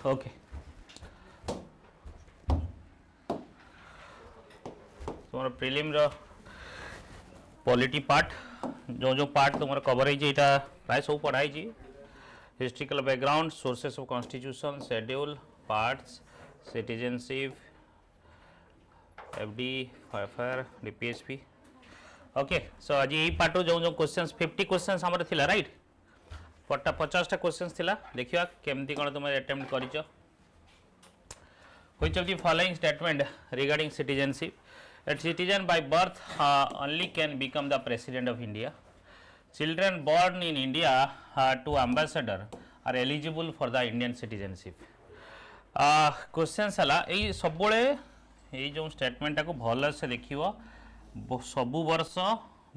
Okay तुम prelim polity part जो part तुम कवर है प्राय सब पढ़ाई historical background sources of constitution schedule parts citizenship FD FIR DPSP okay so आज यही पार्ट जो क्वेश्चंस 50 क्वेश्चंस हमर थिला राइट 50 क्वेश्चंस थिला देखिया केमती कोन तुम अटेम्प्ट करिचो which of the following statement regarding citizenship A citizen by birth only can become the president of India. Children born in India to ambassador are eligible for the Indian citizenship. Questions हला ये सब बड़े ये जो statement को भल से देखियो सबु वर्ष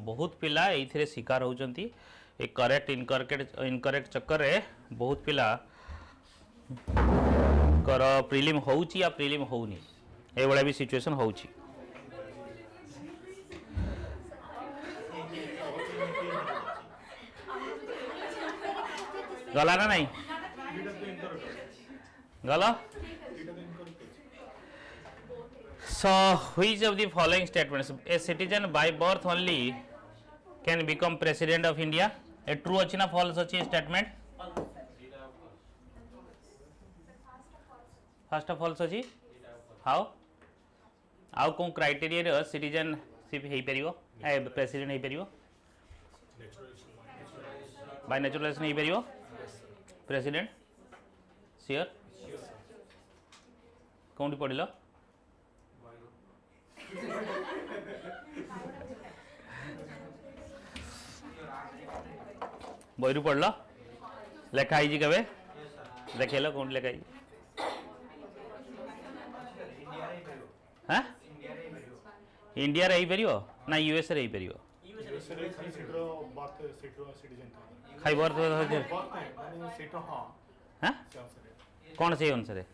बहुत पिला एथिरे शिकार होचंती ए करेक्ट इनकरेक्ट चक्कर रे बहुत पिला कर प्रीलिम होउची या प्रीलिम होउनी ए बड़ा भी सिचुएशन होउची गला ना नहीं गला so which of the following statements a citizen by birth only can become president of India a true अछि ना false अछि statement first of false अछि how कोन क्राइटेरिया रे सिटीजनशिप हे परियो ए प्रेसिडेंट हे परियो बाय नेचुरलाइजेशन हे परियो प्रेसिडेंट सियर कौन पढ़ बही पढ़ लिखाई केवे देखेल कौन लिखाई हाँ इंडिया रे पार ना यूएस रे पार खाई बर्थ हाँ कौन से अनुसार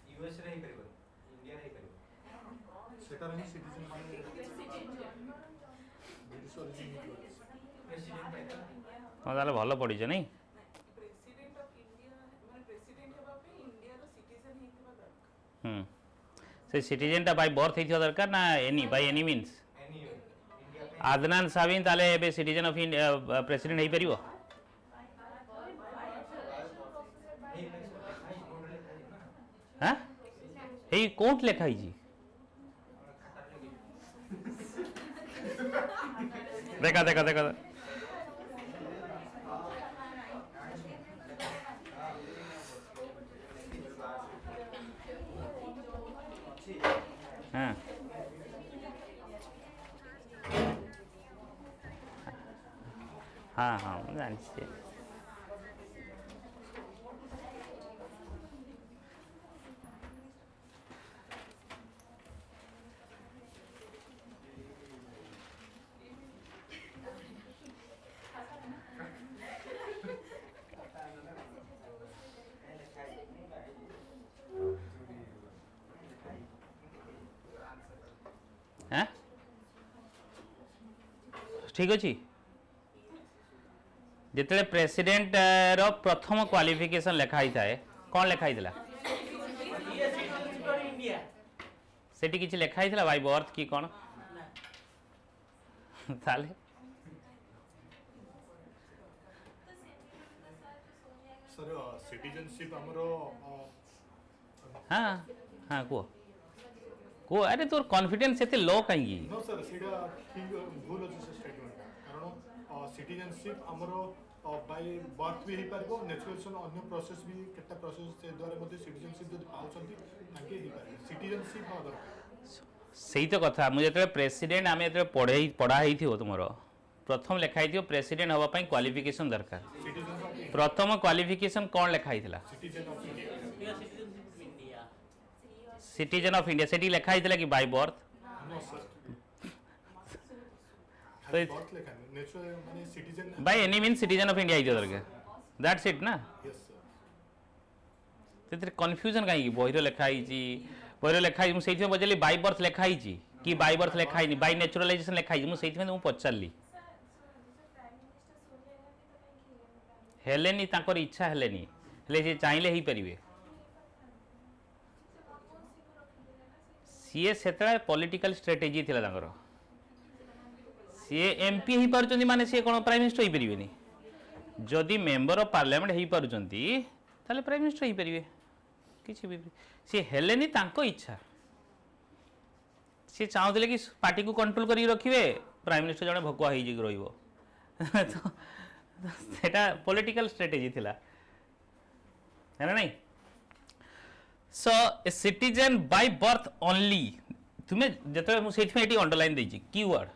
हाँ भल पढ़ी नहीं से सिटीजन बाय बर्थ होता दरकार ना any by any means Adnan साबिन ताले एबे सिटीजन ऑफ इंडिया प्रेसिडेंट हे परियो हाँ हे कोट लेखाई जी देखा देखा देखा हाँ हाँ हाँ जानते हैं ठीक अच्छी जिते प्रेसिडेंट रो प्रथम क्वालिफिकेशन लिखाई थाए कौन लिखाई थिला सेठी किछि लिखाई थिला बाय बर्थ की कौन ताले सर सिटीजनशिप हमरो हाँ हाँ को अरे तोर कॉन्फिडेंस एते लो कहीं नो सर सीधा ठीक भूल अछि स्टेटमेंट कारण सिटीजनशिप हमरो बाय बर्थ भी हे परबो नेचुरलाइजेशन अन्य प्रोसेस भी केटा प्रोसेस से द्वारा मध्ये सिटीजनशिप जदि पाउछंती ताके हे परबो सिटीजनशिप हा दरकार सही तो कथा मुझे जते प्रेसिडेंट आमे जते पढ़ा ही थियो तुमरो प्रथम लिखाई थियो प्रेसिडेंट हवा पई क्वालिफिकेशन दरकार प्रथम क्वालिफिकेशन कौन लिखाई थिला सिटीजन ऑफ इंडिया सेठी लिखाई थिला कि by birth no sir birth लिखा नेचुरल माने citizen by any mean citizen of India इधर के दैट्स इट ना यस सर तेरे कंफ्यूजन काई बहिरो लिखाई जी बहिरो लिखाई मु सेठी बजली बाय बर्थ लिखाई जी कि बाय बर्थ लिखाई नि बाय नेचुरलाइजेशन लिखाई मु सेठी में पचारली हेलेनी ताकर इच्छा हेलेनी हेले जे चाहिले ही परिबे सीए सेतरा पॉलिटिकल स्ट्रेटेजी थिला तांकर सीए एमपी ही पारुचंदी माने सी कोन प्राइम मिनिस्टर ही परिबेनी जदि मेंबर ऑफ पार्लियामेंट ही पारुचंदी ताले प्राइम मिनिस्टर ही परिबे किछि भी सी हेलेनी तांको इच्छा सी चाहूले कि पार्टी को कंट्रोल करी रखिबे प्राइम मिनिस्टर जने भकुआ ही जिग रहिबो तो सेटा पॉलिटिकल स्ट्रेटेजी थिला है ना नहीं so a citizen by birth only तुम्हें जते मु सेठी एटी अंडरलाइन देछि कीवर्ड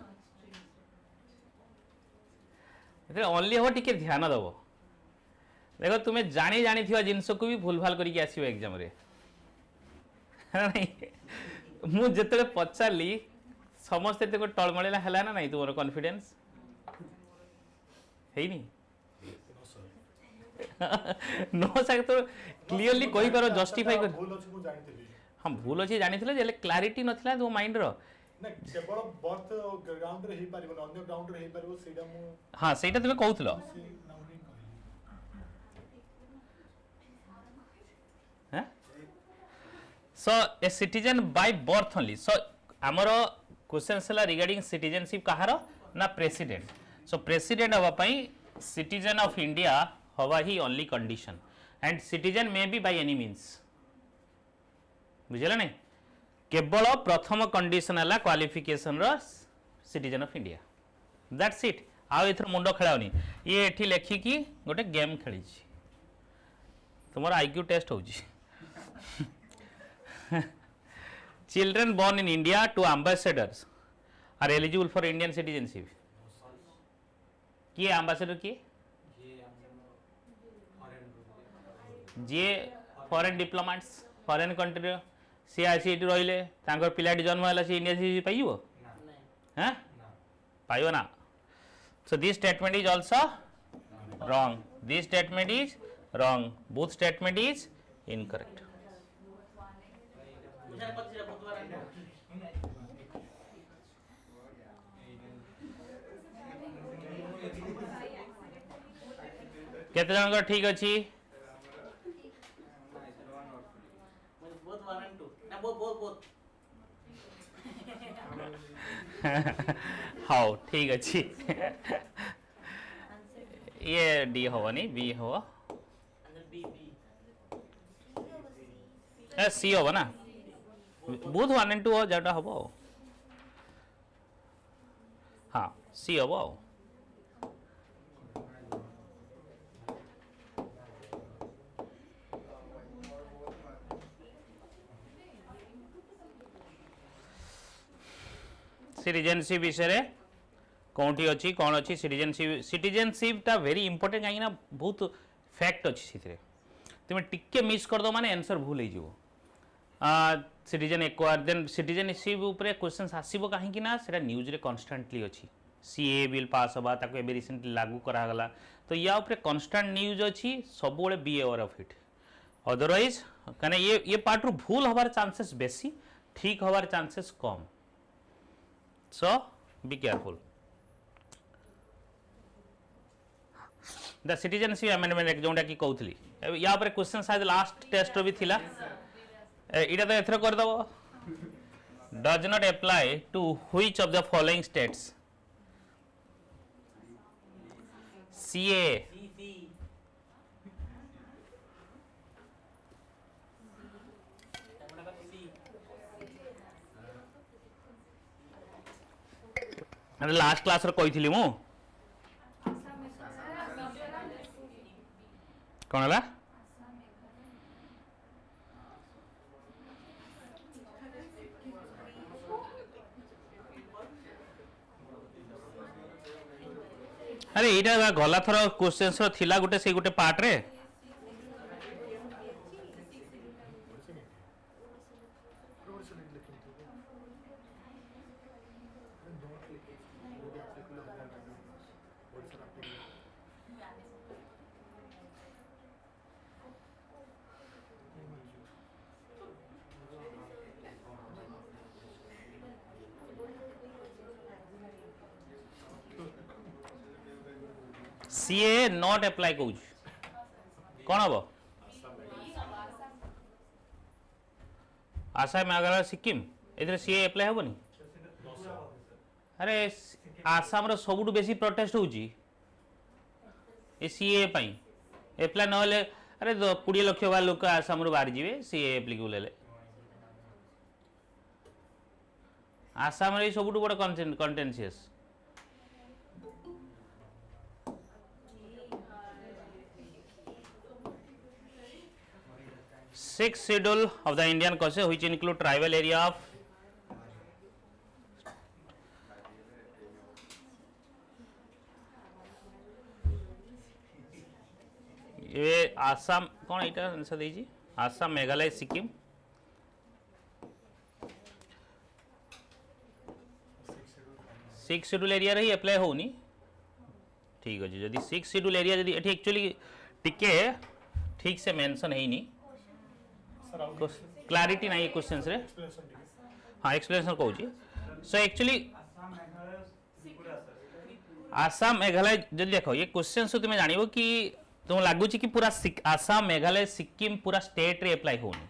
एते ओनली हो टिके ध्यान दबो देखो तुम्हें जानी जानी थिवा जिंस को भी भूल भाल करिके आसीबो एग्जाम रे है नहीं मु जते पचारली समस्त ते को टळमळेला हला ना नहीं तुमरो कॉन्फिडेंस है नहीं नो सर तो क्लियरली कहि पारो जस्टिफाई कर भूल अछि मु जानिथिली हम भूल अछि जानिथिले जे क्लैरिटी नथिला तो माइंड रो ना केवल बर्थ ग्राउंड रे ही पारिबो अन्य ग्राउंड रे ही पारिबो सेटा मु हां सेटा तमे कहउतलो हैं so a citizen by birth only so हमरो क्वेश्चन हला रिगार्डिंग सिटीजनशिप कहारो ना प्रेसिडेंट सो प्रेसिडेंट हवा पई सिटीजन ऑफ इंडिया हवा ही only condition and citizen may be by any means बुझिला नहीं केवल प्रथम कंडीशन है क्वालिफिकेशन रो citizen of India that's it आ इथर मुंडो खेलाउनी ये एठी लेखि की गोटे गेम खेली छी तुम्हारा आईक्यू टेस्ट होजी children born in India to ambassadors are eligible for Indian citizenship किए ambassador किए जे foreign diplomats foreign country C आसी एटी रहिले तांकर पिलाटी जन्म होला सी इंडिया सी पाइबो हैं पाइबो ना so this statement is also wrong this statement is wrong both statement is incorrect केते जन ठीक अछि हाँ ठीक अच्छी ये डी हो नहीं बी हो सी हो ना बोथ 1 and 2 हो जाटा हो हाँ सी हो सिटीजनशिप विषय कौटी अच्छी कौन अच्छी सिटीजनशिप टा वेरी इंपोर्टेंट कहीं बहुत फैक्ट अच्छी से तुम्हें टिके मिस कर दो माने आंसर भूल हो सिटीजन एक्वायर देन सिटीजनशिप ऊपर क्वेश्चन आसब कहीं ना न्यूज रे कन्स्टांटली अच्छी सीए बिल पास हवा ताको एबे रिसेंटली लागू करागला तो या ऊपर कन्स्टांट न्यूज अच्छी सब be aware of it otherwise कने ये पार्ट रू भूल हबार चांसेस बेसी ठीक हबार chances come so be careful the citizenship amendment act जोंडा की कहउथली या पर क्वेश्चन शायद लास्ट टेस्ट रो भी थिला इटा तो एथरो कर दबो does not apply to which of the following states CA last class रो कही मु कौन है अरे यहाँ गला थर क्वेश्चन थिला गोटे से गोटे पार्ट रे सीए नॉट अप्लाई कौच कौन हम आसाम मेघालय सिक्किम एथरे सीए अप्लाई हेबनी अरे आसाम रो सबुठु बेसी प्रोटेस्ट होउची ए सीए पई एप्लाई नहले अरे 20 लाख वाला लोक आसाम रो बाहर जीवे सीए एप्लीकेबल हेले आसाम रे सबुठु बड़ contentious Sixth schedule of the Indian Constitution which include tribal area of ये आसाम कौन एटा आंसर देजी Assam Meghalaya Sikkim six schedule area रे अप्लाई होनी ठीक अछि जदि सिक्स शेड्यूल एरिया जदि एठी एक्चुअली टिके ठीक से मेंशन हेनी क्लैरिटी नहीं क्वेश्चंस रे हाँ एक्सप्लेनेशन कहूँ सो एक्चुअली आसाम मेघालय जब देखो ये क्वेश्चन से तुम्हें जानिबो कि तुम लगुच कि पूरा आसाम मेघालय सिक्किम पूरा स्टेट रे अप्लाई होनी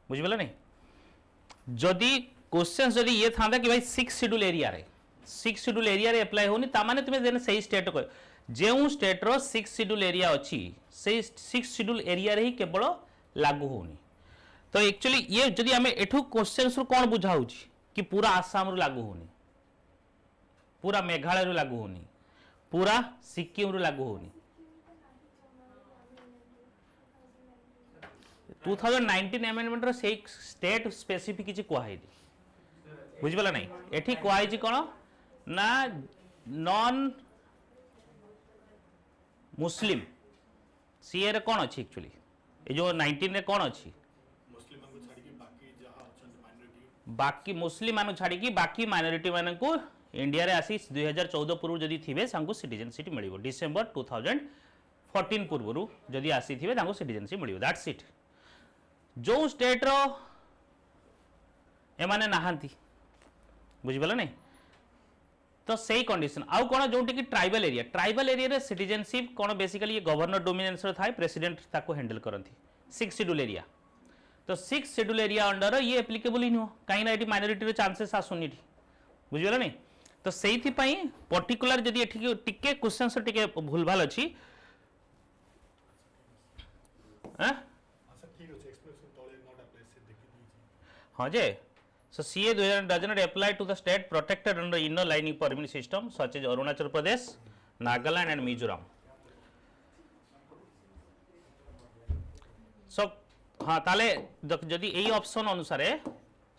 बुझिबला नहीं जदि क्वेश्चन जदि ये था कि भाई सिक्स शेड्यूल एरिया रे अप्लाई होनी ता माने तुम्हें देन सही स्टेट को जेउ स्टेट रो सिक्स शेड्यूल एरिया अछि से सिक्स शेड्यूल एरिया रे ही केवल लागू होनी तो एक्चुअली ये जदि हमें एठू क्वेश्चन रु कौन बुझा होची कि पूरा आसाम रु लागू होनी पूरा मेघालय रु लागू होनी पूरा सिक्किम रु लागू होनी 2019 अमेंडमेंट रो से स्टेट स्पेसिफिक किछि कोहा हेनी बुझिबला नहीं एठी कोहा हिची कोन ना नॉन मुस्लिम सीए रे कोन अछि एक्चुअली ए जो 19 रे कोन अछि बाकी मुस्लिम मानु छाड़ी की बाकी माइनॉरिटी मानन को इंडिया रे आसी 2014 पूर्व जदि थिबे सांको सिटीजनशिप मिलिबो डिसेंबर 2014 पूर्व जदि आसी थिबे तांको सिटीजनशिप मिलिबो दैट्स इट जो स्टेट रो एमाने नाहंती बुझिबला नहीं तो सही कंडीशन आउ कोन जोटी की ट्राइबल एरिया रे सिटीजनशिप कोन बेसिकली ये गवर्नर डोमिनेंस रो थाय प्रेसिडेंट ताको हैंडल करंती सिक्स शेड्यूल एरिया तो सिक्स शेड्यूल एरिया अंडर ये एप्लीकेबल ही नुह कहीं ना माइनॉरिटी रो चांसेस आसुनी बुझिबला नहीं तो सेइथि पई पर्टिकुलर जदि एठी टिके क्वेश्चन से टिके भूल भाल अछि हां हाँ जे so CA does not apply to the state protected under inner lining permit system such as Arunachal Pradesh, Nagaland and Mizoram. So हाँ ताले जदि यही ऑप्शन अनुसार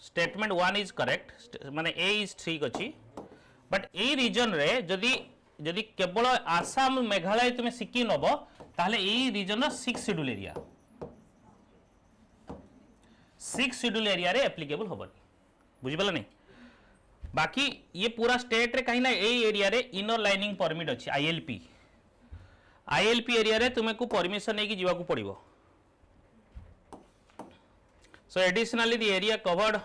स्टेटमेंट 1 इज करेक्ट माने ए इज ठीक अछि बट ए रीजन रे जदि केवल आसाम मेघालय तुम सिक्किम नब ताले ए रीजन सिक्स शेड्यूल एरिया रे एप्लीकेबल होबनी बुझिबला नहीं बाकी ये पूरा स्टेट रे कहीं ना ए एरिया रे इनर लाइनिंग परमिट अछि आईएलपी एरिया रे तुमे को परमिशन नै कि जीवा को पड़िबो so additionally the area covered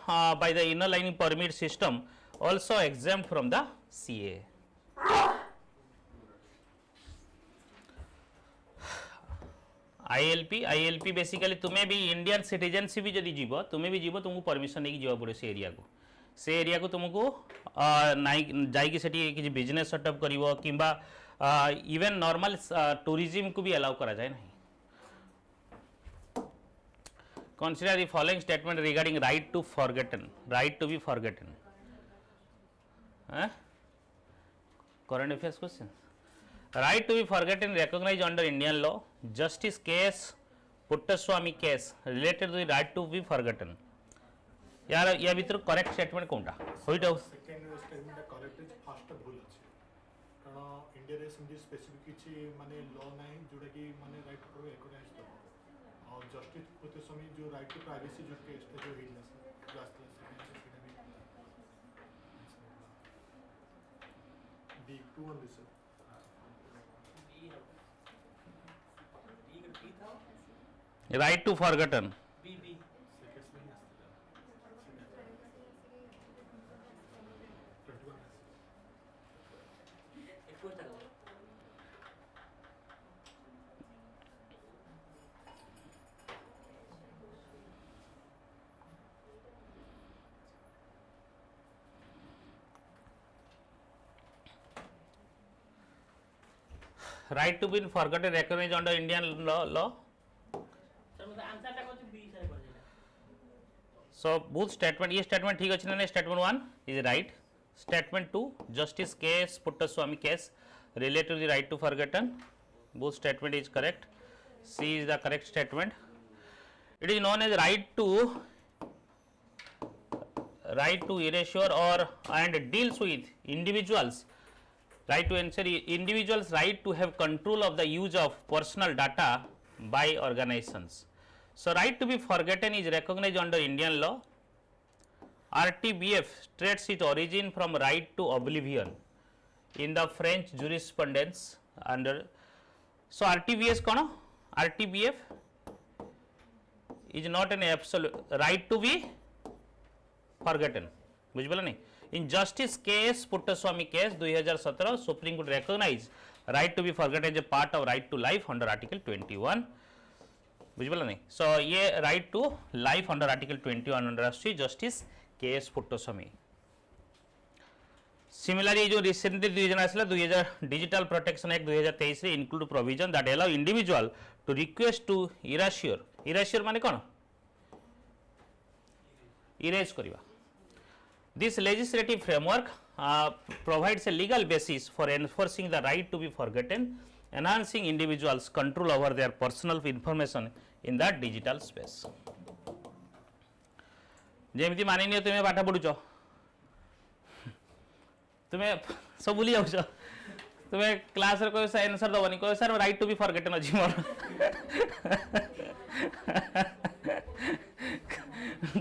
by the inner lining permit system also exempt from the CA ILP basically तुम्हें भी इंडियन सिटीजनशिप भी जदि जीव तुम्हें भी जीव तुमको परमिशन नहीं जीवा पड़े से एरिया को तुमको नाई जाइकी सेठी किछि बिजनेस सेटअप करिवो किंबा इवन नॉर्मल टूरिज्म को भी अलाउ करा जाए नहीं consider the following statement regarding right to be forgotten current affairs question right to be forgotten recognized under Indian law justice case Puttaswamy case related to the right to be forgotten यार या भीतर correct statement कोनटा होइट second statement correct is first भूल अछि कारण India रे Sindhi specific किछि माने लॉ नाही जोडा कि माने राइट टू रिकॉग्नाइज तो और जस्टिस पुत्तस्वामी जो राइट टू प्राइवेसी जो केस जो हिला last D 2 on this right to forgotten right to be forgotten recognized under Indian law. So both statement, ये statement ठीक अच्छी नहीं, statement 1 is right. Statement 2, Justice case Puttaswamy case related to the right to forgotten. Both statement is correct. C is the correct statement. It is known as right to erasure or and deals with individuals right to ensure individuals right to have control of the use of personal data by organizations. So right to be forgotten is recognized under Indian law. RTBF traces its origin from right to oblivion in the French jurisprudence under. So RTBF कौन? RTBF is not an absolute right to be forgotten. बुझिपाला नहीं. In Justice case Puttaswamy case 2017 Supreme Court recognized right to be forgotten as a part of right to life under Article 21. बुझिपाला नहीं. So ये right to life under Article 21 under आसुची Justice case Puttaswamy. Similarly, जो recently division आसला 2000 Digital Protection Act 2023 रे include provision that allow individual to request to erasure माने कौन? Erase करिवा. This legislative framework provides a legal basis for enforcing the right to be forgotten, enhancing individuals' control over their personal information in the digital space. जेमती मानिनियो तुम्हें पाठ पढ़ुच तुम्हें सब भूली जाऊच तुम्हें class रे कोई आंसर दबनी कोई sir right to be forgotten अछि मोर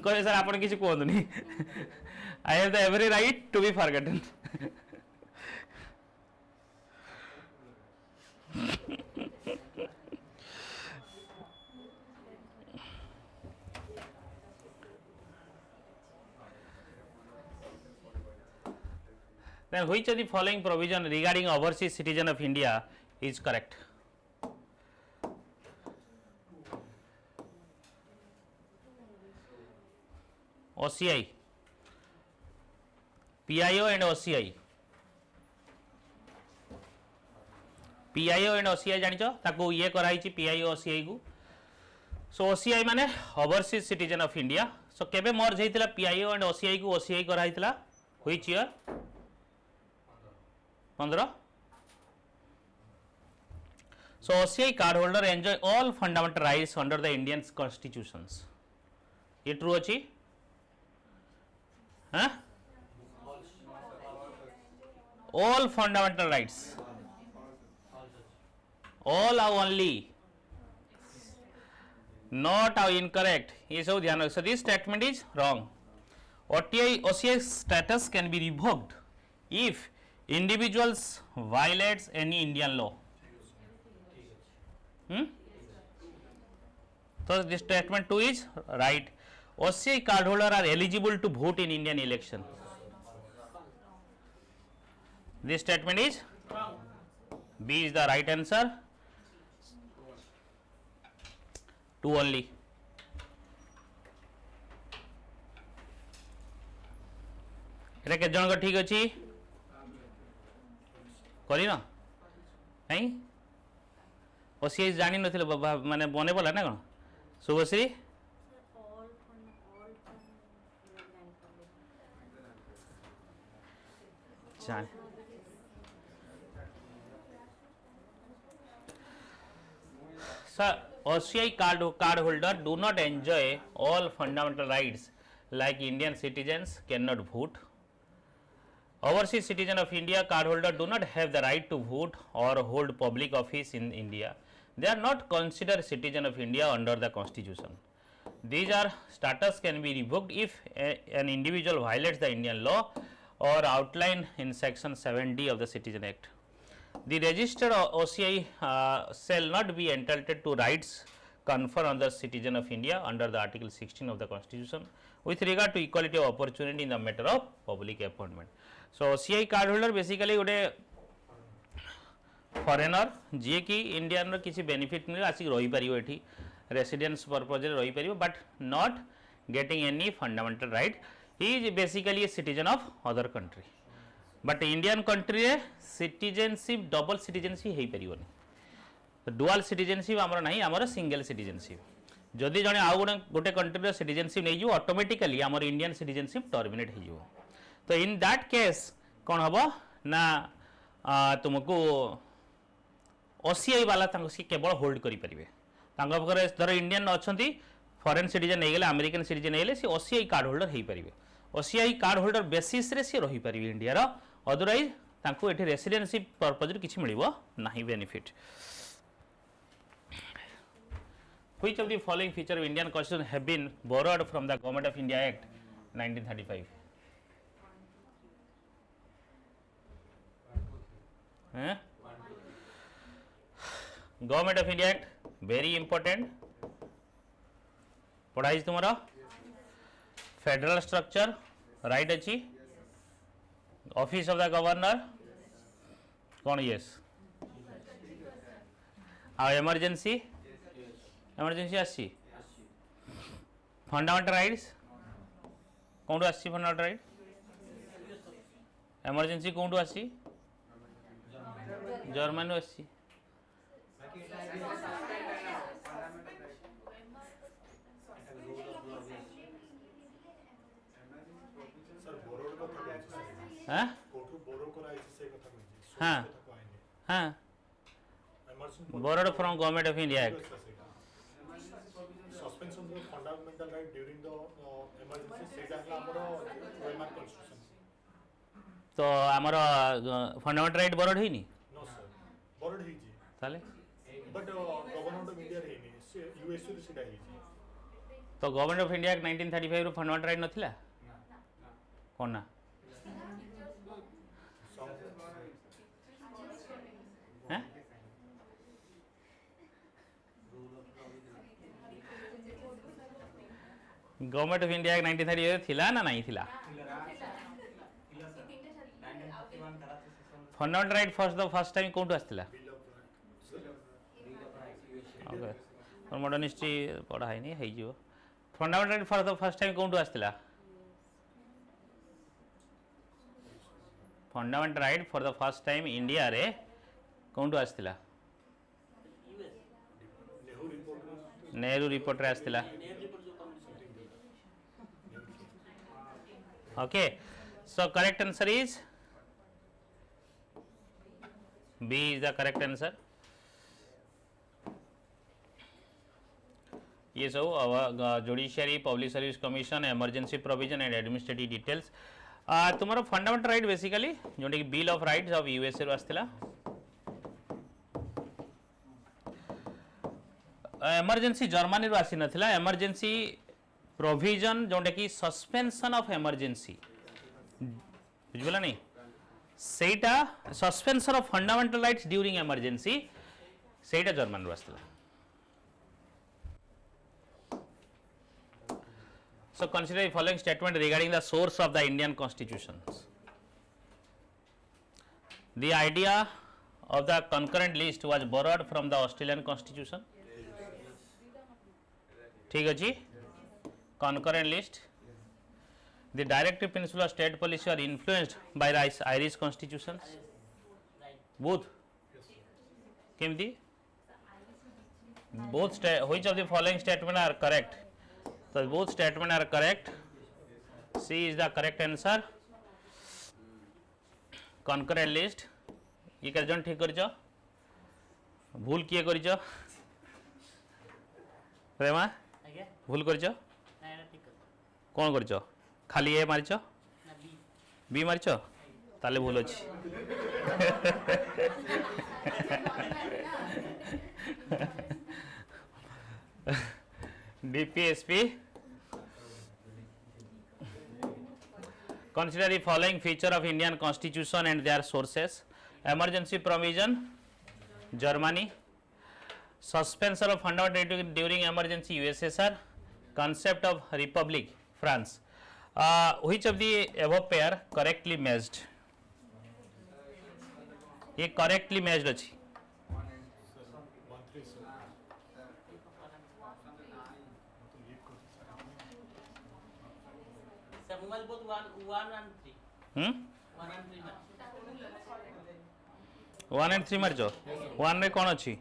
कोई सर आपण किछि कोहदुनी I have the every right to be forgotten. Then which of the following provision regarding overseas citizen of India is correct? OCI, PIO and OCI. PIO and OCI जानिचो ताको ये कराई ची PIO OCI को. So OCI माने overseas citizen of India. So केबे मर्ज हेतिला PIO and OCI को OCI कराइतिला which year? 15. So OCI card holder enjoy all fundamental rights under the Indian constitutions. ये true अछि? Huh? All fundamental rights. All are only. Not are incorrect. ये सब ध्यान रखो. So this statement is wrong. OCI status can be revoked if individuals violates any Indian law. So this statement 2 is right. OCI cardholder are eligible to vote in Indian election. This statement is wrong. B is the right answer. 2 only. एटा के जन को ठीक अछि करी ना नहीं OCS जानी नथिले माने बने बोला ना कोन शुभश्री जाने Sir, OCI card holder do not enjoy all fundamental rights like Indian citizens cannot vote. Overseas citizen of India card holder do not have the right to vote or hold public office in India. They are not considered citizen of India under the constitution. These are status can be revoked if an individual violates the Indian law or outlined in section 7D of the Citizen Act. The registered OCI shall not be entitled to rights conferred on the citizen of India under the Article 16 of the Constitution with regard to equality of opportunity in the matter of public appointment. So OCI card holder basically गोटे foreigner जी कि Indian रो किसी benefit मिले आसिक रही परियो एठी residence purpose रे रही परियो but not getting any fundamental right he is basically a citizen of other country but Indian country रे सिटीजनशिप डबल सिटीजनशिप हो पार डुआल सिटीजनशिप आमर ना आमर सिंगल सिटीजनशिप जदि जड़े आउ गोटे कंट्री सिटीजनशिप नहीं जो ऑटोमेटिकली आमर इंडियन सिटीजनशिप टर्मिनेट हो तो इन दैट केस कौन हम ना तुमको ओसीआई वाला सी केवल होल्ड करें धर इंडियन अच्छा फॉरेन सिटीजन नहीं गले अमेरिकन सिटीजन नहीं सी ओसीआई कार्ड होल्डर हो पारे ओसीआई कार्ड होल्डर बेसिस रे सी रही पारे इंडिया अदरवाइज तांको एठी रेसिडेंशिप पर्पज किसी मिलिबो नाही benefit Which of the following feature of Indian Constitution have been borrowed from the Government of India Act 1935? Government of India Act very important. पढ़ाई तुम्हारा federal structure right अच्छी ऑफिस ऑफ द गवर्नर कौन yes आ emergency emergency आसी fundamental rights कौन आसी fundamental right emergency कौन आसी German आसी हाँ हाँ हाँ borrowed from Government of India Act suspension of fundamental right during the emergency सेटा है हमरो ओएमआर कॉन्स्टिट्यूशन तो हमरो फंडामेंटल राइट borrowed है नी नो सर borrowed है जी ताले बट गवर्नमेंट ऑफ इंडिया रे नी यूएस रे सेटा है जी तो गवर्नमेंट ऑफ इंडिया 1935 रो फंडामेंटल राइट नथिला कोन ना हैं गवर्नमेंट ऑफ इंडिया 1938 थिला ना नहीं थिला फंडामेंटल राइट फर्स्ट टाइम कोन आस्थिला ओके और मॉडर्न हिस्ट्री पढ़ा है नहीं है जो फंडामेंटल राइट फर्स्ट टाइम कोन आस्थिला fundamental right for the first time India रे कौन आसला नेहरू रिपोर्ट रे आसला okay so correct answer is B is the correct answer ये सब judiciary public service commission emergency provision and administrative details तुम्हारा फंडामेंटल राइट बेसिकली जोटा कि bill of rights of USA रो आसला एमरजेंसी जर्मनी रो आसी नथिला एमरजेंसी प्रोविजन जोटा कि suspension of emergency बुझला नहीं सेटा suspension of fundamental rights during emergency सेटा जर्मन रो आसला So consider the following statement regarding the source of the Indian Constitution. The idea of the concurrent list was borrowed from the Australian Constitution. ठीक अच्छी concurrent list. The directive principle of state policy are influenced by the Irish constitutions. Both. केमती? Both. Which of the following statements are correct? So both statements are correct. C is the correct answer. Concurrent list. ये कर जन ठीक करियो भूल किए करियो प्रेमा भूल करियो कौन करियो खाली ए मारियो बी मारियो ताले भूल अछि DPSP. Consider the following feature of Indian Constitution and their sources. Emergency provision, Germany. Suspension of fundamental right during emergency, USSR. Concept of republic, France. Which of the above pair correctly matched? ये correctly matched अछि. 1 and 3 मारचो 1 रे कोन अछि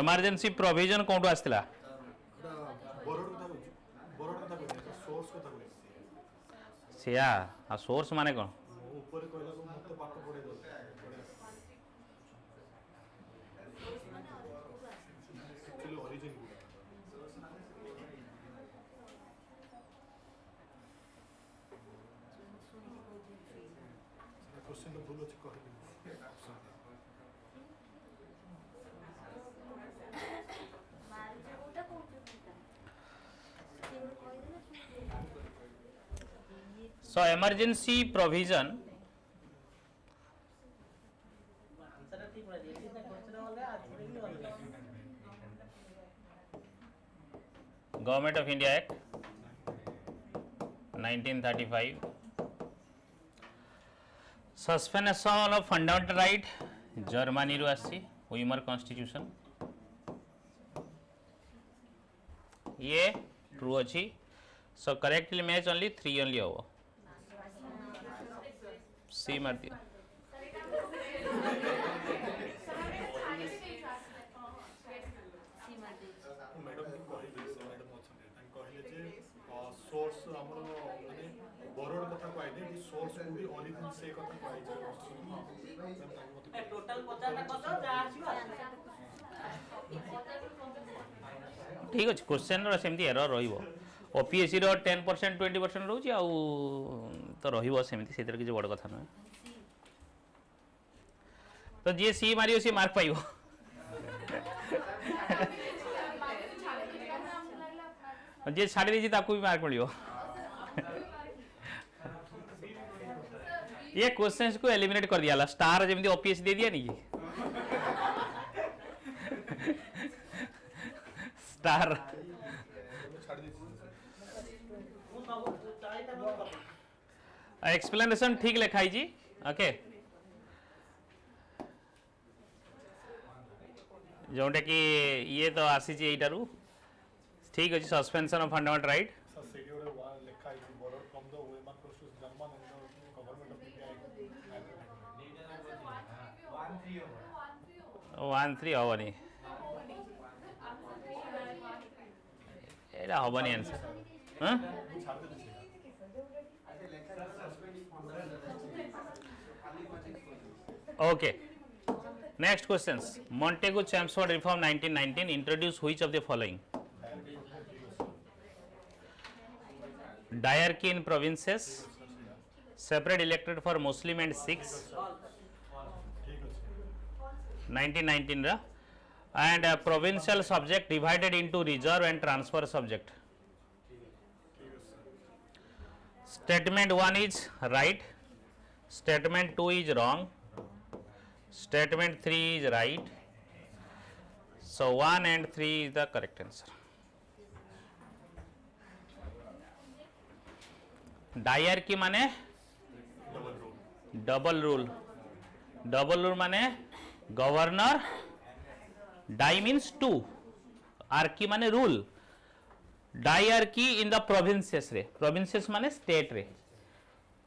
emergency provision कोंटू आस्तिला Siya आ source माने कोन So emergency provision Government of India Act 1935 Suspension of fundamental right Germany ru assi Weimar constitution ये true अच्छी so correctly match only 3 only होगा C मार दिया सोर्स हमर माने बोरोड कथा कहले कि सोर्स को भी ओरिजिन से कथा कहै छै टोटल 50 टा कत जा ठीक अछि क्वेश्चन रो सेमती एरर रहिबो ओपीएससी रो 10% 20% रहउची आ तो रहिबो सेमती सेतर कि बड़ कथा न तो जे सी मारियो सी मार्क पाइबो जे छाड़ी दीजिए ताकू भी मार्क मिलियो ये क्वेश्चंस को एलिमिनेट कर दिया स्टार जेमती ओपीएससी दे दिया नहीं स्टार एक्सप्लेनेशन ठीक लिखाई जी ओके जोटा कि ये तो आसी एटारू ठीक अच्छे suspension of fundamental right one three हेनी एटा हेनी answer okay next questions Montagu Chelmsford Reform 1919 introduced which of the following Diarchy in provinces separate electorate for Muslim and Sikhs 1919 ra and provincial subject divided into reserve and transfer subject statement 1 is right statement 2 is wrong statement 3 is right so 1 and 3 is the correct answer diarchy माने double rule माने governor di means two archy माने rule diarchy in the provinces रे provinces माने state रे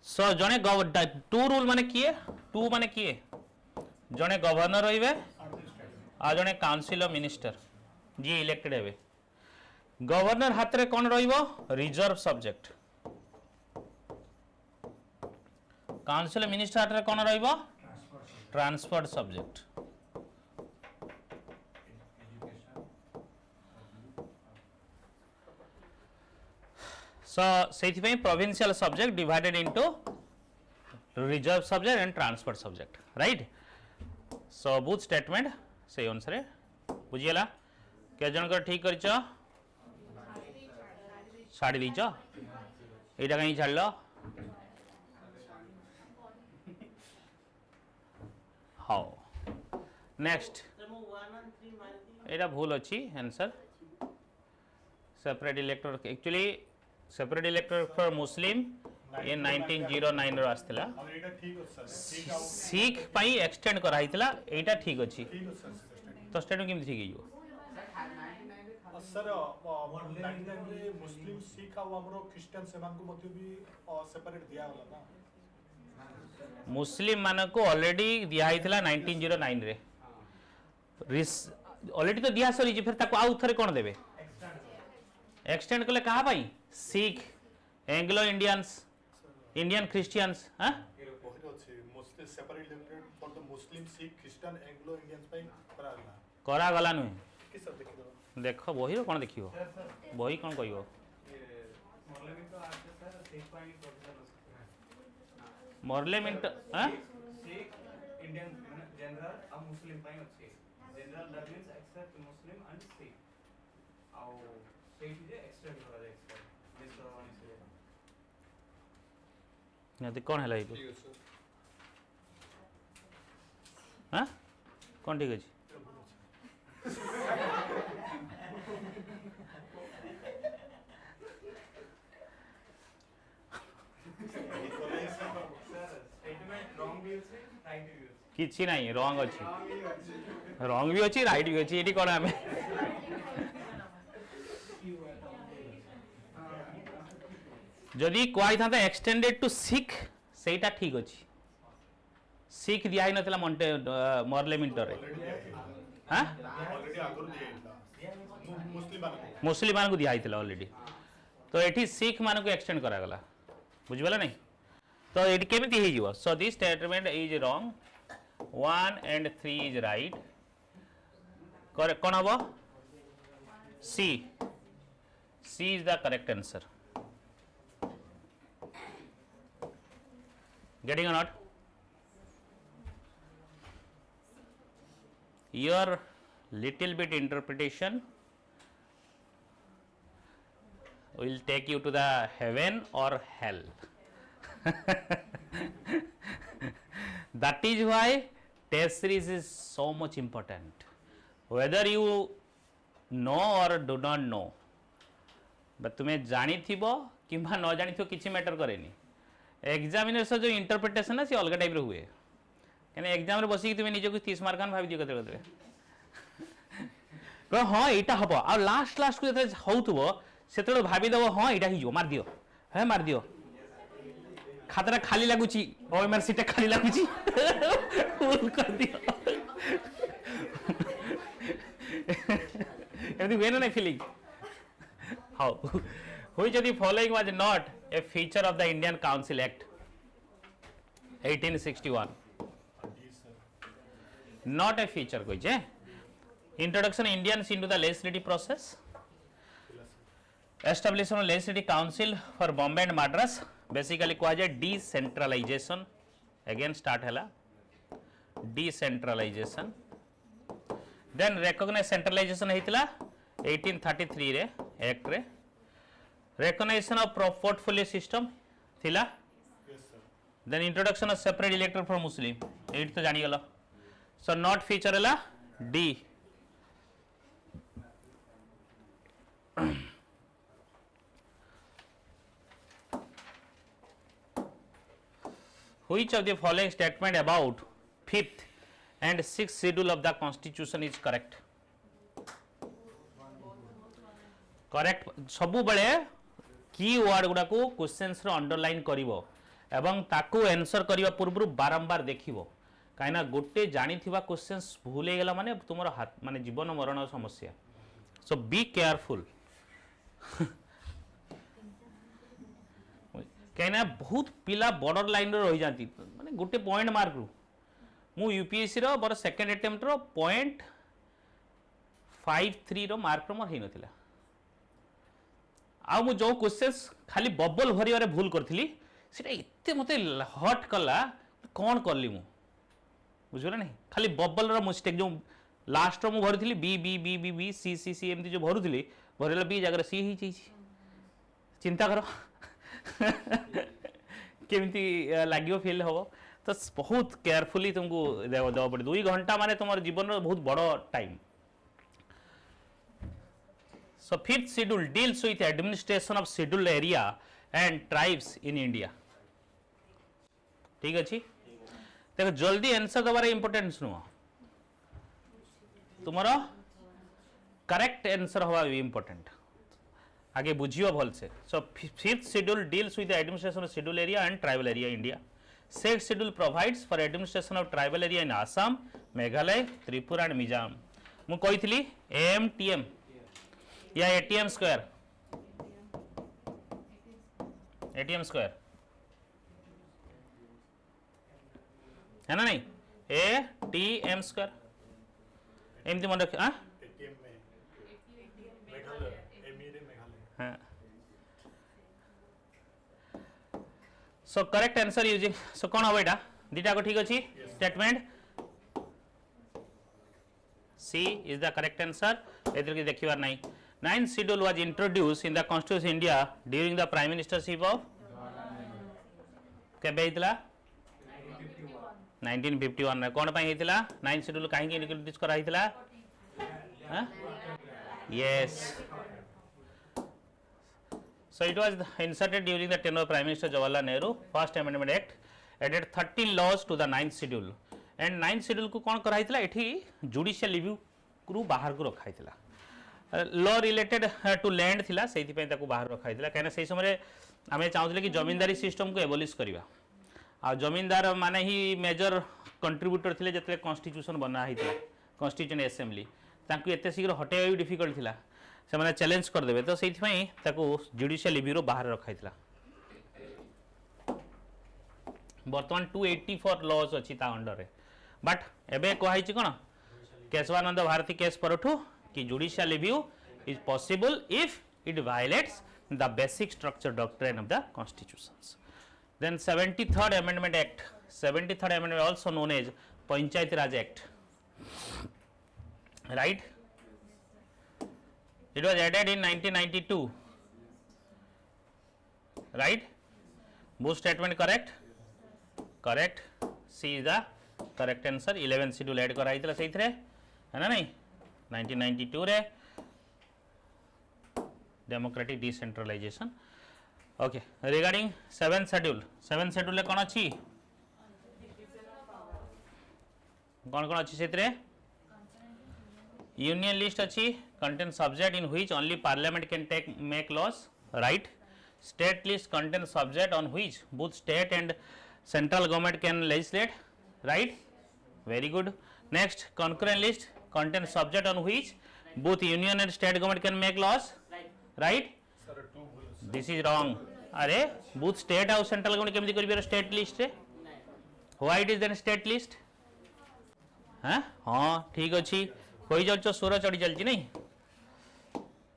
सो जने to rule माने किए टू माने किए जने गवर्नर रहिबे आ जने काउंसिल ऑफ मिनिस्टर जी इलेक्टेड हेबे गवर्नर हाथ रे कोन रहिबो रिजर्व सब्जेक्ट काउंसिल मिनिस्टर हाथ रे कोन रहिबो ट्रांसफर्ड सब्जेक्ट सो सेथि पे provincial subject divided into reserve subject and transferred subject right so booth statement से अनुसार बुझीगला के जनकर ठीक करछ छाड़ी दीच एटा कहीं छाड़ल हाँ नेक्स्ट एटा भूल अच्छी answer separate elector actually separate elector for Muslim ये 1909 रो आस्थिला सिख पाई एक्सटेंड करा हितला एटा ठीक अछि तो तो स्टेट में केमती ठीक हो सर 99 रे मुस्लिम सिख और हमरो क्रिश्चियन सेमान को मते भी सेपरेट दिया होला ना मुस्लिम मान को ऑलरेडी दिया हितला 1909 रे ऑलरेडी तो दिया सरी फिर ताको आउ थरे कोन देबे एक्सटेंड कले कहा भाई Sikh Anglo Indians Indian Christians हां Muslim separate for the Muslim Sikh Christian Anglo Indians पे करा गला नु कि सब देखि दो देखो बही कोन देखियो बही कोन कहइबो मॉर्लेमेंट हां सिख इंडियन जनरल और मुस्लिम पाई अछि general that means except Muslim and Sikh और सेट जे एक्सटेंड करा जाय एक्सटेंड दिस वन इज यदि कोन हला इबो हां कोन ठीक अछि किछि नहीं रॉन्ग भी अच्छी राइट भी अच्छी ये कौन आम जदि कही था एक्सटेंडेड टू सिख सेटा ठीक अच्छी सिख दिया ही नथिला मॉन्टे मॉर्लेमेंटर हाँ मुस्लिम मान को दिया ही ऑलरेडी तो ये सिख मान को एक्सटेंड करा गला बुझिबला नहीं तो ये केमिति हे जीवो so this statement is wrong 1 and 3 is right correct कौन हबो C is the correct answer getting or not your little bit interpretation will take you to the heaven or hell that is why test series is so much important whether you know or do not know but तुम्हें जानी थिबो किंबा न जानी थिबो किछि matter करेनी examination जो इंटरप्रिटेशन है से अलग टाइप रे हुए कने एग्जाम रे बसी तुम्हें निजे को 30 मार्क आन भाबी दियो कते देबे को हां एटा हबो आ लास्ट को जते होउतबो सेतलो भाबी देबो हां एटा ही जो मार दियो हे मार दियो खातरा खाली लगुची ओ मेर सीट खाली लगुची फुल कर दियो एमती वेन नहीं feeling how which of the following was not a feature of the Indian council act 1861 not a feature कोई जे introduction Indians into the legislative process establishment of legislative council for Bombay and Madras basically कहा जाए decentralization again start है decentralization then recognize centralization होता 1833 रे act रे recognition of portfolio system थिला then introduction of separate elector for Muslim एट तो जानी गलो सो नॉट फीचर है D Which of the following statement about 5th and 6th schedule of the constitution is correct? Correct सबु बळे की word गुडा को questions रो underline करिवो एवं ताकू आंसर करिवा पूर्व बारंबार देखिवो काइना गोटे जानि थिबा क्वेश्चंस भूल हे गेला माने तुमरो हाथ माने जीवन मरण समस्या सो बी केयरफुल कहीं बहुत पिला बॉर्डर लाइन रही जाती माने गोटे पॉइंट मार्क रु मु यूपीएससी रो बर सेकंड अटेम्प्ट रो 0.53 रो मार्क रो मोर हे नथिला आ मु जो क्वेश्चंस खाली बबल भरिवारे भूल करथिली सेटा इत्ते मते हट कला कोन करली मु बुझला नहीं खाली बबल रो मिस्टेक जो लास्ट रो मु भरथिली B B B B B C C C एमती जो भरुथिली भरेला बी जगह सी ही छी चिंता करो केमिति लागियो फील हो तो बहुत केयरफुली तुमको देवा पड़े 2 घंटा माने तुम जीवन बहुत बड़ time so 5th schedule deals with administration of scheduled area and tribes in India ठीक अच्छी देखो जल्दी आंसर दबार इंपोर्टेंस नुह तुमर करेक्ट आंसर हवा भी इम्पोर्टेंट आगे बुझियो भल से so fifth schedule deals with the administration of schedule area and tribal area India sixth schedule provides for administration of tribal area in Assam Meghalaya Tripura and Mizoram मु कही एएमटीएम या एटीएम स्क्वायर है ना नहीं एटीएम स्क्वायर एमती मन रख so correct answer using so कौन हम यहाँ दीटा को ठीक अच्छी statement C is the correct answer एथर देखिबार नहीं ninth schedule was introduced in the constitution India during the prime ministership of केबे हितला 1951 रे कोन पई हितला नाइन्थ शेड्यूल काहे के इंट्रोड्यूस करा हितला yes so it was inserted during the tenure of Prime Minister Jawaharlal Nehru first amendment act added 13 laws to the ninth schedule and ninth schedule को कौन करा हितला एठी जुडिशियल रिव्यू करू बाहर को रखा हितला लॉ रिलेटेड टू लैंड थिला सेति पई ताको बाहर रखा हितला काहे सेही समय आमे चाहूले कि जमींदारी सिस्टम को एबोलिश करिवा आ जमींदार माने ही मेजर कंट्रीब्यूटर थिले जते कॉन्स्टिट्यूशन बना हितला कॉन्स्टिट्यूशन असेंबली ताकू एते शीघ्र हटेबा भी डिफिकल्ट थिला से मैंने चैलेंज करदे तो से जुडिशियल रिव्यू बाहर रखाई बर्तमान 284 लॉज अच्छी अंडर बट एबे कहुई कौन केशवानंद भारती केस परठू कि judicial review is possible if it violates the basic structure doctrine of the constitutions then 73rd amendment act 73rd amendment also known as panchayati raj act right it was added in 1992 right both statement correct C is the correct answer 11th schedule add करा हितला सही रे है ना नहीं 1992 रे democratic decentralization okay regarding 7th schedule ले कौन अच्छी कौन अच्छी से रे यूनियन लिस्ट अच्छी contain subject in which only parliament can make laws right state list contain subject on which both state and central government can legislate right very good next concurrent list contain subject on which both union and state government can make laws right this is wrong अरे both state और central government केमती करिबे state list रे why it is then state list हाँ ठीक अच्छी कोई जो स्वर चढ़ी चलती नहीं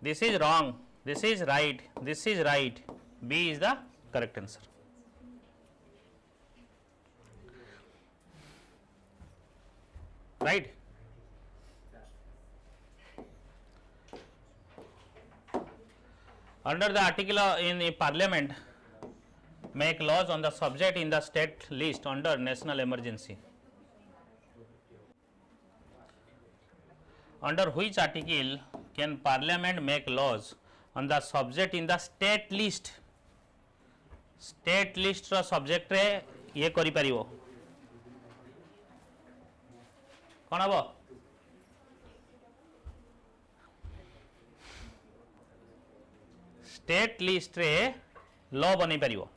this is wrong this is right B is the correct answer right under the article in the parliament make laws on the subject in the state list under national emergency under which article can parliament make laws on the subject in the state list row subject रे ये करि परिवो कोन हबो state list रे law बनै परिवो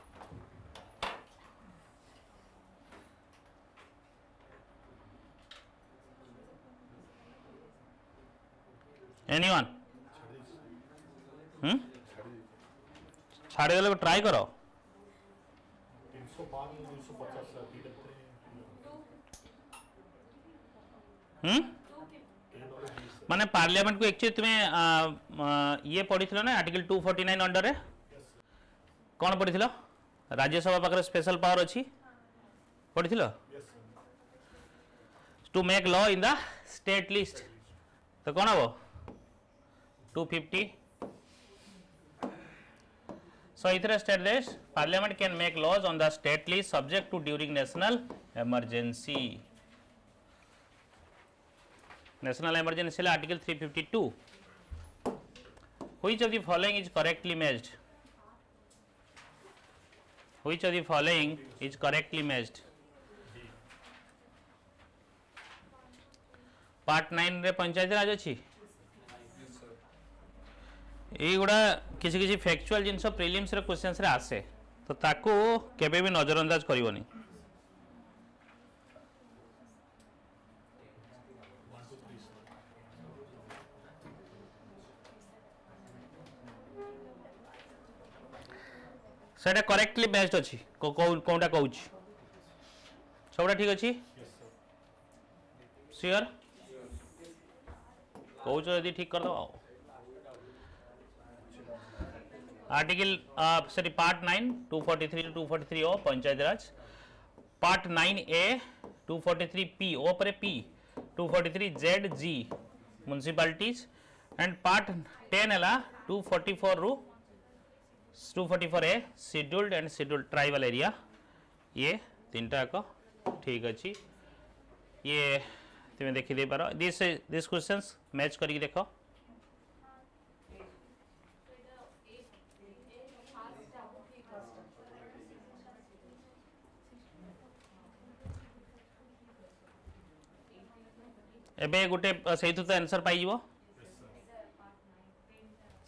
anyone छाड़ी गले try करो माने पार्लियामेंट को एक्चुअली तुम्हें ये पढ़ी ना आर्टिकल 249 अंडर रे कौन पढ़ी राज्यसभा पाखे स्पेशल पावर अच्छी पढ़ी to make law in the state list तो कौन हम 250 so इथरे स्टेट देश parliament can make laws on the state list subject to during national emergency national emergency article 352 which of the following is correctly matched part 9 रे पंचायती राज अच्छी युवा किसी किसी फैक्चुअल जिनस प्रिलिम्स रे क्वेश्चंस रे आसे तो ताको केबे भी नजरअंदाज करिवनी सेटा करेक्टली बेस्ड अच्छी कौनटा कहूँ सबटा ठीक अच्छी श्योर कहूँ यदि ठीक कर दो आर्टिकल सॉरी पार्ट 9 243 टू 243 ओ Panchayati Raj part 9A 243 P ओ पर P 243 Z G municipalities and part 10 है 244 रु 244A scheduled and scheduled tribal area ये तीनटा को ठीक अच्छी ये तुम्हें देखी दे पारो दिस क्वेश्चंस मैच करके देखो एबे गोटे सही तो आंसर पाई जीवो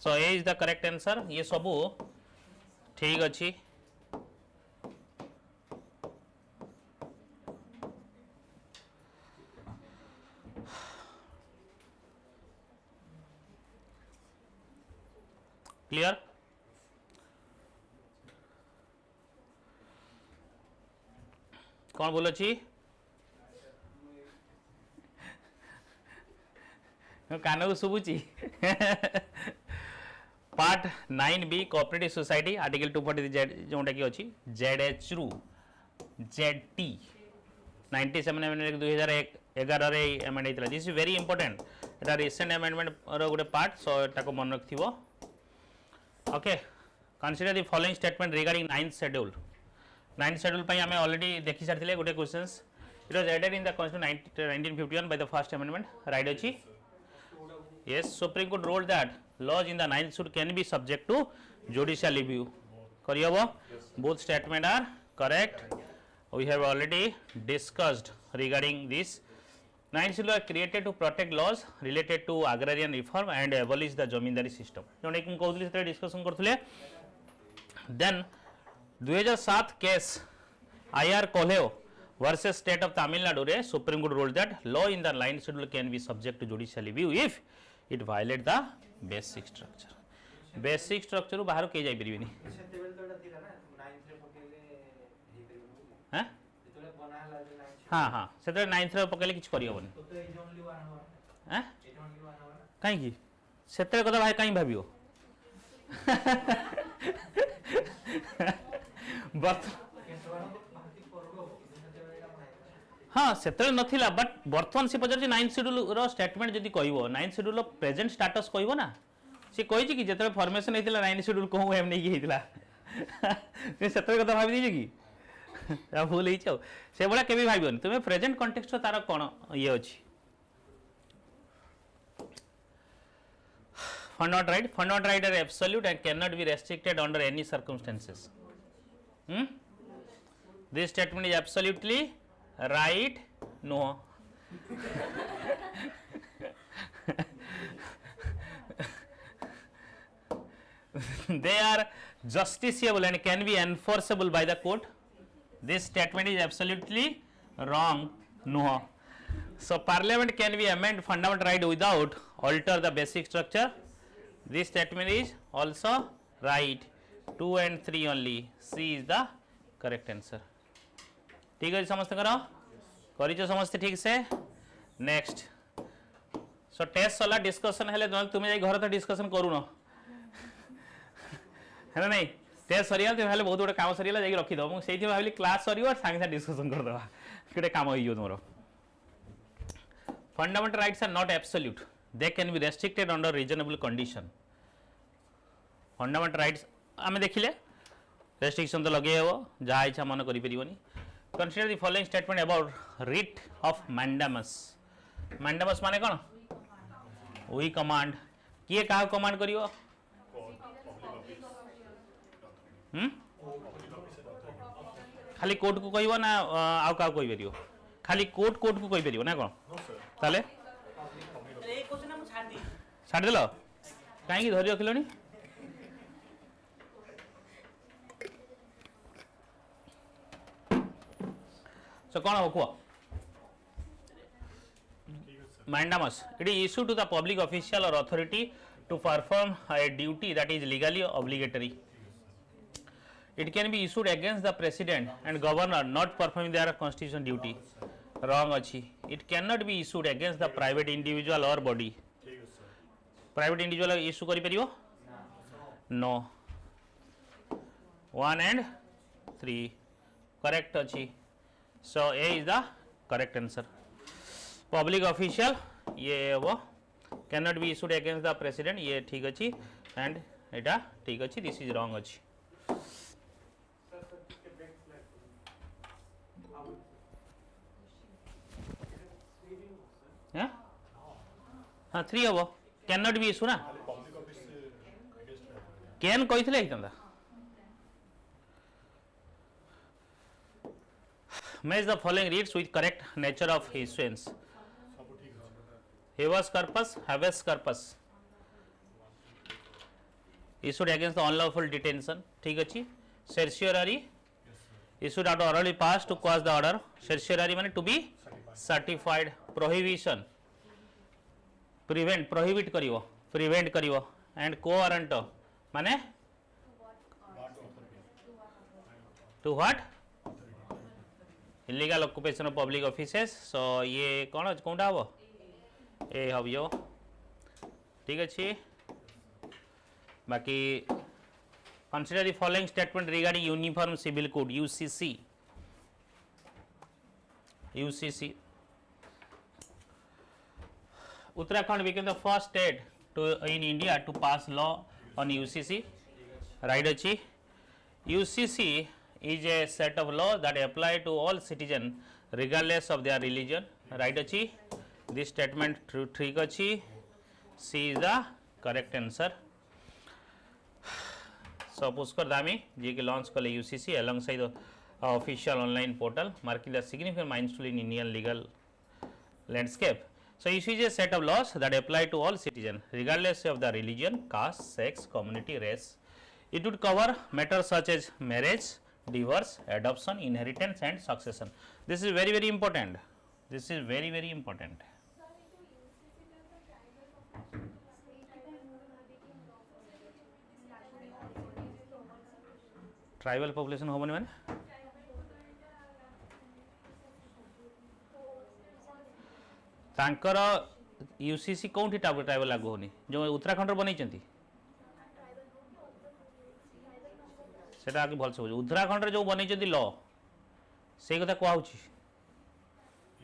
so A is the correct answer ये सब ठीक अच्छी क्लियर कौन बोलो छी कान को शुभुची part 9B cooperative society article 243 जोटा कि अच्छी ZH रु ZT 97 अमेंडमेंट 2011 रे अमेंड होता दिस इज वेरी इंपोर्टेंट एटा रिसेंट अमेंडमेंट रो गोटे पार्ट सो एटा को मन रखथिबो okay consider the following statement regarding 9th schedule पई हमें ऑलरेडी देखि सारथिले गोटे questions it was added in the constitution 1951 by the first amendment right अछि yes supreme court ruled that laws in the 9th should can be subject to judicial review kariyabo both statement are correct we have already discussed regarding this 9th schedule are created to protect laws related to agrarian reform and abolish the zamindari system जोने कि कहउतली सेते discussion करथले then 2007 case IR Coelho versus state of Tamil Nadu रे supreme court ruled that law in the 9th schedule can be subject to judicial review if it violate the basic structure बाहर के जाई परिबेनी हाँ हाँ से 9th रे पकेले किछ करि होबनी हैं काई की सेते कथा भाई काई भाबियो हाँ से नथिला बट बर्तमान से पचार 9th शेड्यूल रो स्टेटमेंट जदि कहबो 9th शेड्यूल प्रेजेंट स्टेटस कहबो ना से कहि कि जेते फॉर्मेशन हेतिला 9th शेड्यूल कहू एम नै कि हेतिला से सेते कथा भाबी दिजे कि आ भूल ही छौ से बडा केबी भाबियोनी तुमे प्रेजेंट कॉन्टेक्स्ट तार कोन ये अछि fundamental right are absolute and cannot be restricted under any circumstances this statement is absolutely right no they are justiciable and can be enforceable by the court this statement is absolutely wrong no so parliament can be amend fundamental right without alter the basic structure this statement is also right 2 and 3 only C is the correct answer ठीक है समस्त करो करिचो समस्त ठीक से next so test वाला discussion हेले तुम जाई घर तो डिस्कशन करू न है नहीं टेस्ट सरिया तुम हेले बहुत गोटे काम सरिया जाई रखी दो सेठी भाबिली क्लास सरियो और संगे डिस्कशन कर दवा गोटे काम होइयो तुमरो fundamental rights are not absolute they can be restricted under reasonable condition fundamental rights आमे देखिले रेस्ट्रिक्शन तो लगे हो जहाँ इच्छा मन करि परिबनी consider the following statement about writ of mandamus mandamus माने कौन we command किए काहा कमांड करियो खाली कोर्ट को कहबो ना आउ काहा कहि परियो खाली कोर्ट को कहि परियो ना कोन ताले ए क्वेश्चन हम छाड़ दी छाड़देल कहीं धरी रखिलनि सो कौन हो कह mandamus it is issued to the public official or authority to perform a duty that is legally obligatory. It can be issued against the president and governor not performing their constitutional duty. Wrong achi. It cannot be issued against the private individual or body. Private individual issue kari paribo? No. 1 and 3 correct achi. So A is the correct answer. Public official ये वो cannot be issued against the president ये ठीक अच्छी and एटा ठीक अच्छी this is wrong अच्छी हाँ 3 हबो cannot be issued ना can कही थिले हितंदा match the following reads with correct nature of issuance. Habeas corpus, habeas corpus issued against the unlawful detention. ठीक अच्छी certiorari issued out orally passed to quash the order. Certiorari माने to be certified. Prohibition prevent prohibit करिवो prevent करिवो and co-warrant माने to what illegal occupation of public offices. So ये कौन कौनटा हबो ए हबियो ठीक अच्छे बाकी consider the following statement regarding uniform civil code UCC. Uttarakhand became the first state in India to pass law on UCC. Right achi UCC is a set of laws that apply to all citizens regardless of their religion. Right achi this statement ठीक अच्छी C is the correct answer. So Pushkar Dhami जी के launch कले UCC alongside the official online portal marking the significant milestone in Indian legal landscape. So UCC is a set of laws that apply to all citizens regardless of the religion, caste, sex, community, race. It would cover matters such as marriage, divorce, adoption, inheritance and succession. This is very important. This is very important. Tribal population होबनी माने तांकर UCC कोठी tribal लागू होनी जो उत्तराखंड रे बनैचंती सेटा आगे भल से उत्तराखंड रे जो बनैचंती लॉ से कथा को आउची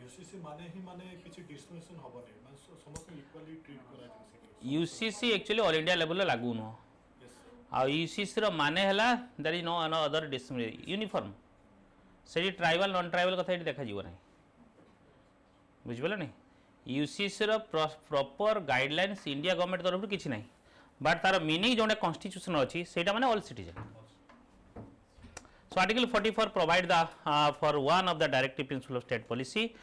यूसीसी माने किछि डिस्क्रिमिनेशन होबनी माने समस्त इक्वली ट्रीट करा जाय UCC actually all India level लागू न आ यूसीसी रो माने हला there is no other discrimination uniform से ट्राइबल नॉन ट्राइबल कथा एठी देखा जीव नै बुझबले नै यूसीसी रो प्रॉपर गाइडलाइंस इंडिया गवर्नमेंट तरफ किछि नै बट तार मीनिंग जोने कॉन्स्टिट्यूशन अछि सेटा माने all citizen. So article 44 provide the for one of the directive principle of state policy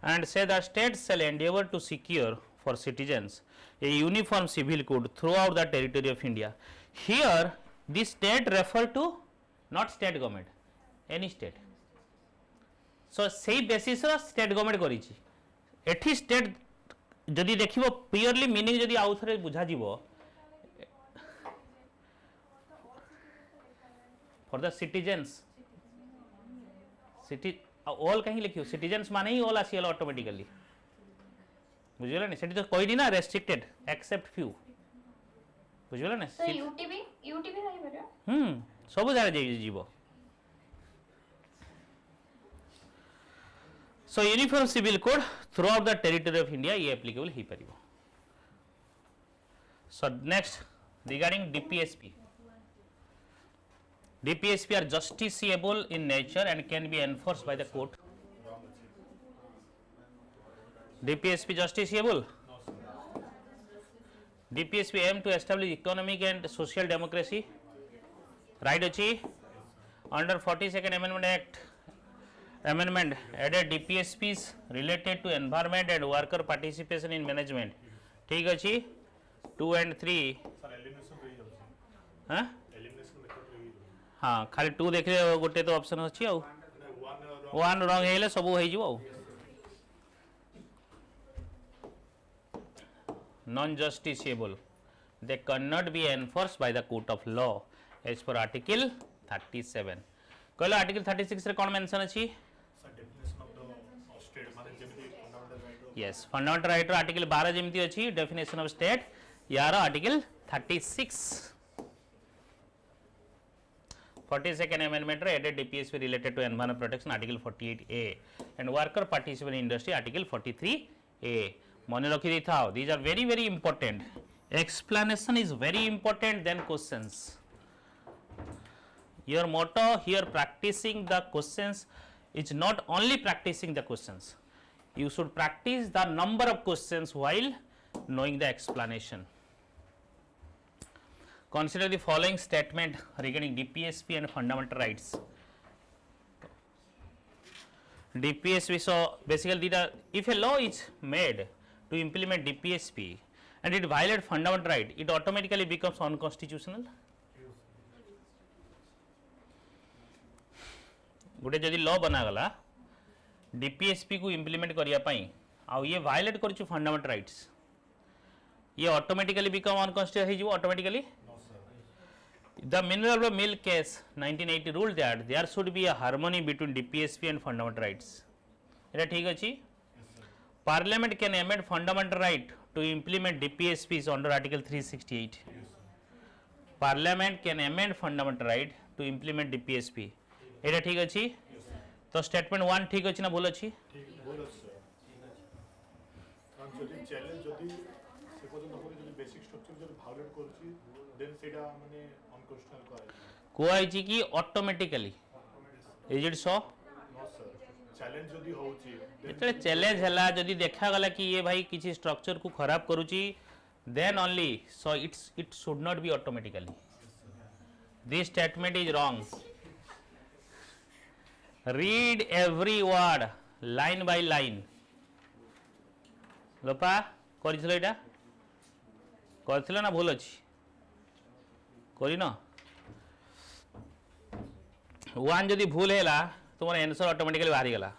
and say that states shall endeavor to secure for citizens a uniform civil code throughout the territory of India. Here this state refer to not state government, any state. So same basis row state government करिछि एठी state जदि देखिबो purely meaning जदि आउ थरे बुझा जीवो for the citizens city all कहीं लिखियो citizens माने ही all आसील ऑटोमेटिकली बुझिला नै सेठी तो कोइनी ना restricted except few बुझिला नै तो यूटीबी नहीं बरो सब जाय जीवो. So uniform civil code throughout the territory of India ये applicable he परिबो. So next regarding DPSP. DPSP are justiciable in nature and can be enforced by the court. DPSP justiciable. DPSP aim to establish economic and social democracy. Right achi under 42nd Amendment Act amendment added DPSPs related to environment and worker participation in management ठीक अच्छी 2 and 3 sir elimination रे जाउछ हाँ elimination method रे हाँ खाली 2 देखले गोटे तो ऑप्शन अच्छी आउ 1 रंग हेले सब हो जिवो non justiciable they cannot be enforced by the court of law as per article 37 कहलो article 36 रे कोन मेंशन अछि sir definition of the state माने जेमिति fundamental right yes fundamental right रो article 12 जेमिति अछि definition of state यार article 36 42nd amendment रे added DPSP related to environment protection article 48A and worker participation in industry article 43A मन रखी दी था these are very important explanation is very important than questions your motto here practicing the questions is not only practicing the questions you should practice the number of questions while knowing the explanation. Consider the following statement regarding DPSP and fundamental rights. DPSP, so basically if a law is made to implement DPSP and it violates fundamental right, it automatically becomes unconstitutional. गोटे जदि लॉ बनागला DPSP को implement करिया पई आउ ये violate करछु फंडामेंटल राइट्स ये ऑटोमेटिकली बिकम अनकॉन्स्टिट्यूशनल हे जिवो automatically the mineral mill case 1980 rule that there should be a harmony between DPSP and fundamental rights एटा ठीक अछि Parliament can amend fundamental right to implement DPSPs under Article 368. Parliament can amend fundamental right to implement DPSP. एटा ठीक अछि तो statement 1 ठीक अछि ना भूल अछि ठीक बोल सर जदि चैलेंज जदि से पर्यंत नकरी जदि बेसिक स्ट्रक्चर जदि भायोलेट करछि देन सेटा माने अनकॉन्स्टिट्यूशनल कराइ कोआइछि कि automatically is it so no sir challenge जदि होछि जेतले चैलेंज हला जदि देखा गला कि ये भाई किसी स्ट्रक्चर को खराब करूची then only so it should not be automatically this statement is wrong read every word line by line लोपा କରିଥିଲ ଏଟା କରିଥିଲ ନା ଭୁଲ ଅଛି କରିନ 1 ଯଦି ଭୁଲ ହେଲା ତୁମର आंसर ऑटोमेटिकली बाहरी गला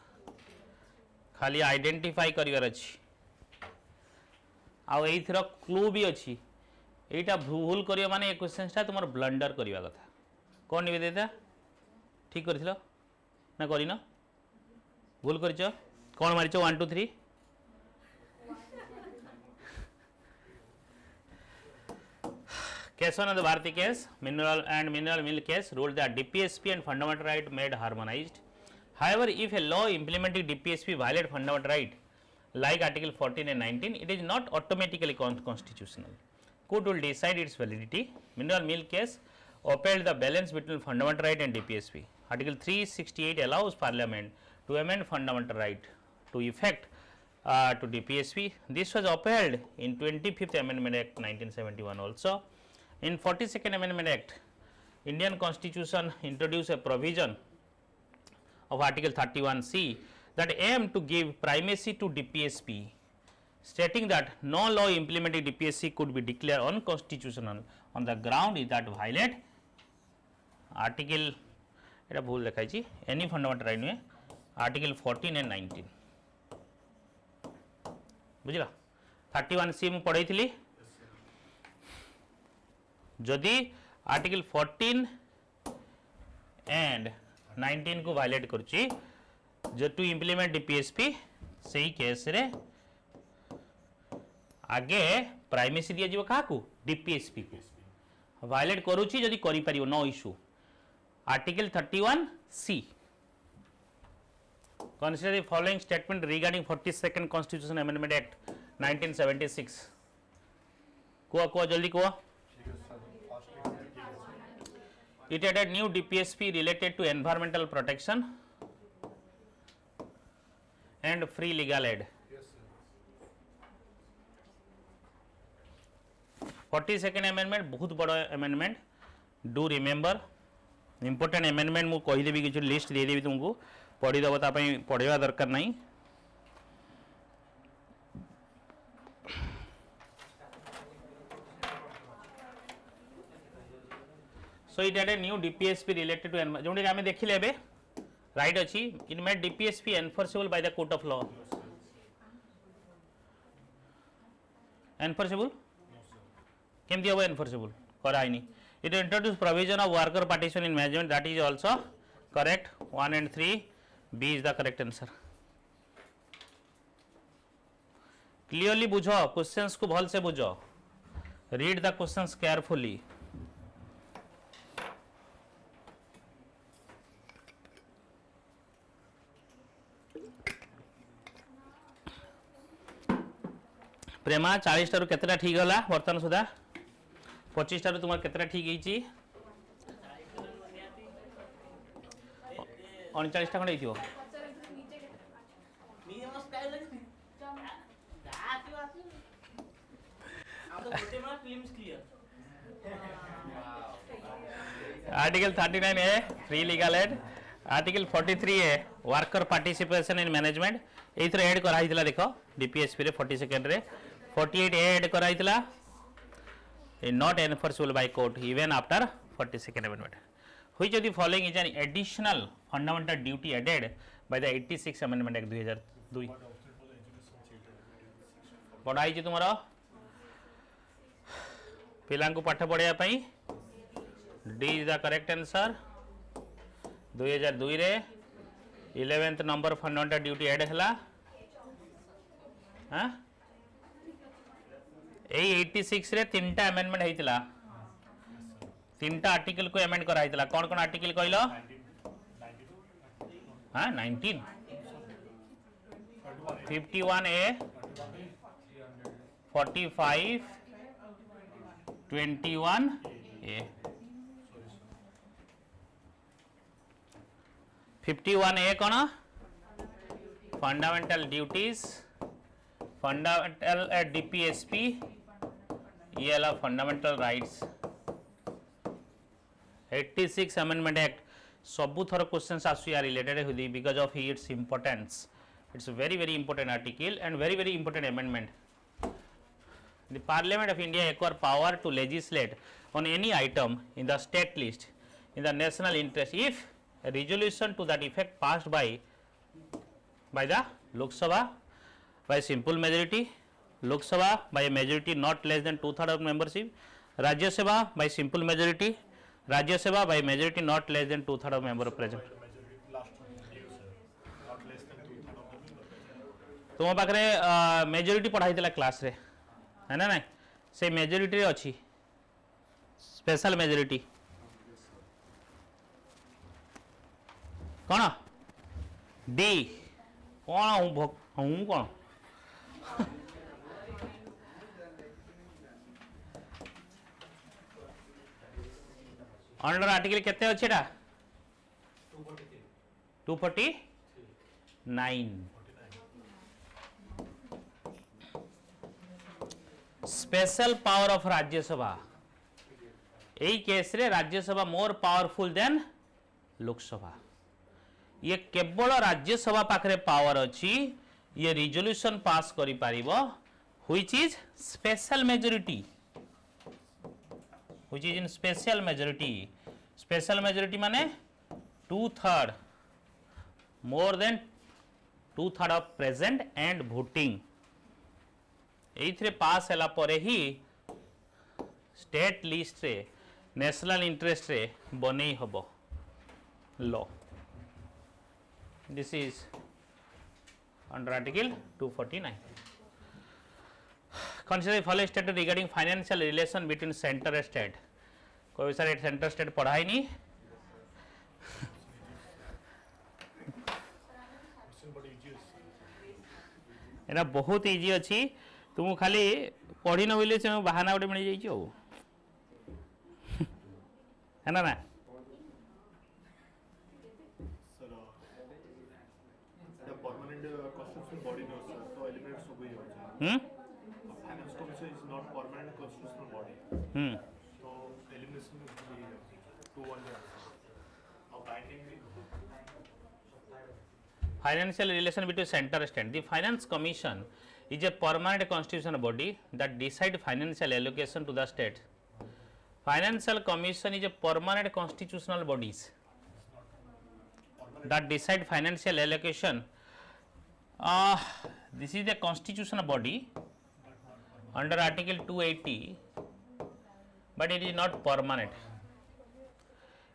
खाली आइडेंटिफाई करिवार अछि आ एइथर क्लू भी अछि एटा भूल करियो माने ए क्वेश्चनटा तुमर ब्लंडर करिवा कथा कोन निवेदिता ठीक करथिलो ना करिनो भूल करिचो कोन Maricho 1 2 3 Case on the Bharati case, mineral mill case ruled that DPSP and fundamental right made harmonized. However, if a law implementing DPSP violate fundamental right, like Article 14 and 19, it is not automatically constitutional. Court will decide its validity. Mineral mill case upheld the balance between fundamental right and DPSP. Article 368 allows Parliament to amend fundamental right to effect to DPSP. This was upheld in 25th Amendment Act 1971 also. In 42nd Amendment Act, Indian Constitution introduced a provision of Article 31C that aim to give primacy to DPSP, stating that no law implementing DPSP could be declared unconstitutional on the ground that violate Article एटा भूल लिखा छी any fundamental right में Article 14 and 19 बुझला 31C मु पढ़ाई थिली जदि Article 14 and 19 को violet करूची जो टू इंप्लीमेंट DPSP सही केस रे आगे प्राइमेसी दिया जीव काकू DPSP को वायलेट करूची जदि करि परियो no issue Article 31C. Consider the following statement regarding 42nd Constitution Amendment Act 1976. कुआ जल्दी कुआ. It added new DPSP related to environmental protection and free legal aid. 42nd Amendment बहुत बड़ा amendment. Do remember. Important amendment मु कहीदेवी कि list देदेवी तुमको पढ़ीदेव पढ़ा दरकार नहीं So it had a new DPSP related to जोंडे आमे देखिले एबे right अछि it made DPSP enforceable by the court of law. Enforceable? केमती हबो enforceable कराइनी. It introduced provision of worker participation in management, that is also correct. 1 and 3 B is the correct answer. Clearly बुझो questions को भल से बुझो. Read the questions carefully. प्रेमा 40 टारू केतरा ठीक होला वर्तमान सुधा 25 टारू तुमार केतरा ठीक हेची 39 टा खंड हेतियो article 39 A free legal aid article 43 A worker participation in management एथरे ऐड करा हितला देखो डीपीएसपी रे 42 रे 48 ऐड करा हितला not enforceable by court even after 42nd amendment which of the following is an additional fundamental duty added by the 86 amendment act 2002 पढ़ाई जे तुमरो पिलां को पाठ पढ़िया पई D is the correct answer 2002 रे 11th number fundamental duty add हला हां ए 86 रे तीनटा अमेंडमेंट हेतिला तीनटा आर्टिकल को अमेंड करा हेतिला कोन कोन आर्टिकल कहलो हां 19 51 ए 45 21 ए 51 ए कौन फंडामेंटल ड्यूटीज फंडामेंटल डीपीएसपी ये वाला फंडामेंटल राइट्स 86 अमेंडमेंट एक्ट सबु थर क्वेश्चंस आसु या रिलेटेड हुई because of its importance it's very important article and very important amendment The Parliament of India acquire power to legislate on any item in the state list in the national interest if a resolution to that effect passed by the Lok Sabha by simple majority, Lok Sabha by a majority not less than 2/3 of membership, Rajya Sabha by simple majority, Rajya Sabha by majority not less than 2/3 of member present. तुम पाखरे majority पढ़ाई class रे है ना नहीं से majority रे अच्छी स्पेशल मेजोरिटी कौन डी कौन हूँ कौन अंडर आर्टिकल केते अच्छे 249 स्पेशल पावर ऑफ राज्यसभा यही केस रे Rajya Sabha more powerful than Lok Sabha ये केवल राज्यसभा पाखरे पावर अच्छी ये रिजोल्यूशन पास करि पारिबो which is special majority which is in special majority माने 2/3 more than 2/3 of present and voting एइथरे पास हैला परे ही स्टेट लिस्ट रे नेशनल इंटरेस्ट रे बनेई हबो law this is under article 249 consider the following statement regarding financial relation between center and state कोई सारे सेंटर स्टेट पढ़ाई नहीं एना बहुत इजी अच्छी तुम खाली पढ़ी न बोले बाहाना गोटे मिल जाइए है ना Financial relation between center and state. The Finance Commission is a permanent constitutional body that decide financial allocation to the state. Financial Commission is a permanent constitutional bodies that decide financial allocation. This is a constitutional body under Article 280, but it is not permanent.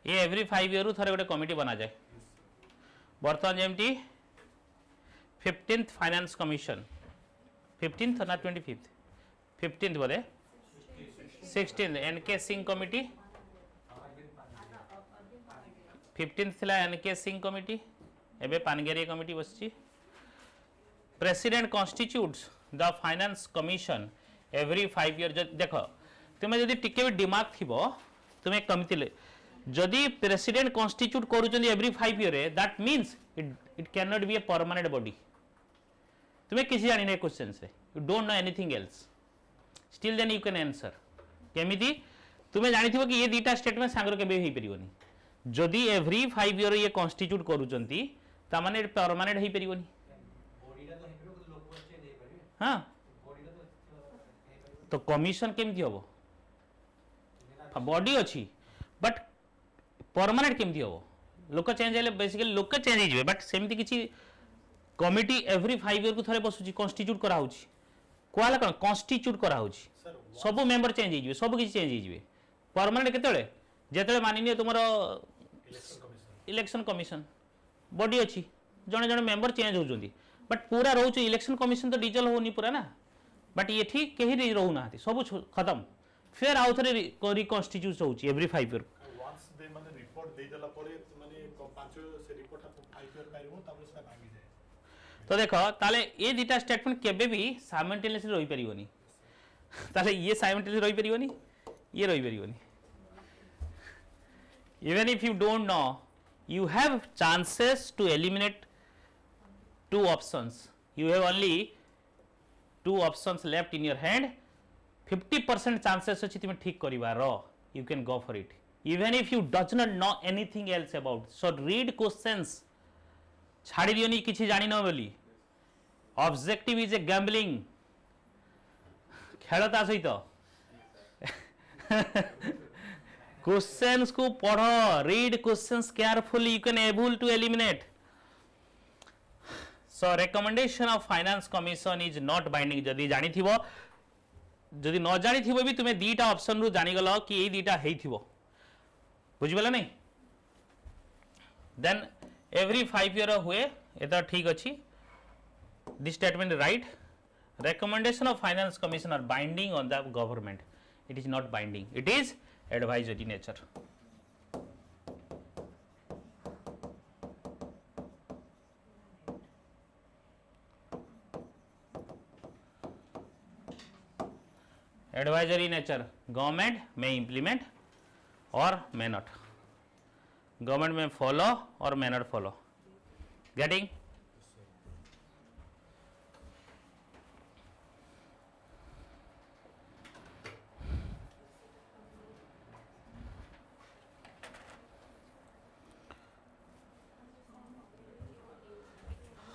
ये every 5 year थे गोटे committee बना जाए. बर्तमान जमती 15th finance commission 15th ना 25th 15th बोले 16th N K Singh committee 15th थिला एनके सिंह कमिटी एबे पानगेरिया कमिटी बसची. President constitutes the finance commission every 5 year. देख तुम्हें जदि टिके भी दिमाग थिबो तुम्हें कमिटी जदि प्रेसिडेंट कॉन्स्टिट्यूट करूचंदी every 5 year that means it can not be a permanent body. तुम्हें किसी जानी नहीं क्वेश्चन से you don't know anything else still then you can answer. केमिति तुम्हें जानी थिबो कि ये दीटा स्टेटमेंट सांगर केबे हेई परिबोनी. जदि एवरी 5 year ये कॉन्स्टिट्यूट करूचंती ता माने परमानेंट हेई परिबोनी. हां तो कमिशन केमती हबो बॉडी अच्छी बट परमानेंट केमती हबो. लोक चेंज हेले बेसिकली लोक चेंज हो बट सेमती किसी कमिटी एवरी 5 year को थरे बसुची कॉन्स्टिट्यूट करा होची कोला कोन कॉन्स्टिट्यूट करा होची सब मेंबर चेंज हो सब किसी चेंज हो. परमानेंट केतेले जेतेले मानिनियो तुमरो इलेक्शन कमिशन बॉडी अच्छी जने जने मेंबर चेंज होउचंदी बट पूरा रहउची इलेक्शन कमिशन तो डिजिटल होनी पूरा ना. बट ये ठीक कहीं रहू ना सब खत्म फिर आउ थे रिकन्स्टिट्यूट होउची एवरी 5 year. वंस दे माने रिपोर्ट दे देला परे माने पांच से रिपोर्ट 5 year पाइबो तापर से भागी जाए. तो देखो ताले ये दीटा स्टेटमेंट केबे भी साइमल्टेनियसली रही परिबोनी. ताले ये साइमल्टेनियसली रही परिबोनी ये रही परिबोनी. Even if you don't know you have chances to eliminate 2 options. You have only 2 options left in your hand. 50% chances अच्छी तुम्हें ठीक करिवार. You can go for it even if you does not know anything else about. So read questions छाड़ी दियोनी किसी जानी न बोली. Objective is a gambling. खेलता सहित क्वेश्चंस को पढ़ो read questions carefully you can able to eliminate. So recommendation of finance commission is not binding. जदि जानी थिबो जदि न जानी थिबो भी तुम्हें दीटा ऑप्शन रु जानी गलो कि ए दीटा हेई थिबो बुझिबला नहीं. देन एवरी 5 year हुए एता ठीक अछि. This statement right. Recommendation of finance commission are binding on the government. It is not binding. It is advisory nature. Advisory nature. Government may implement or may not. Government may follow or may not follow. Getting?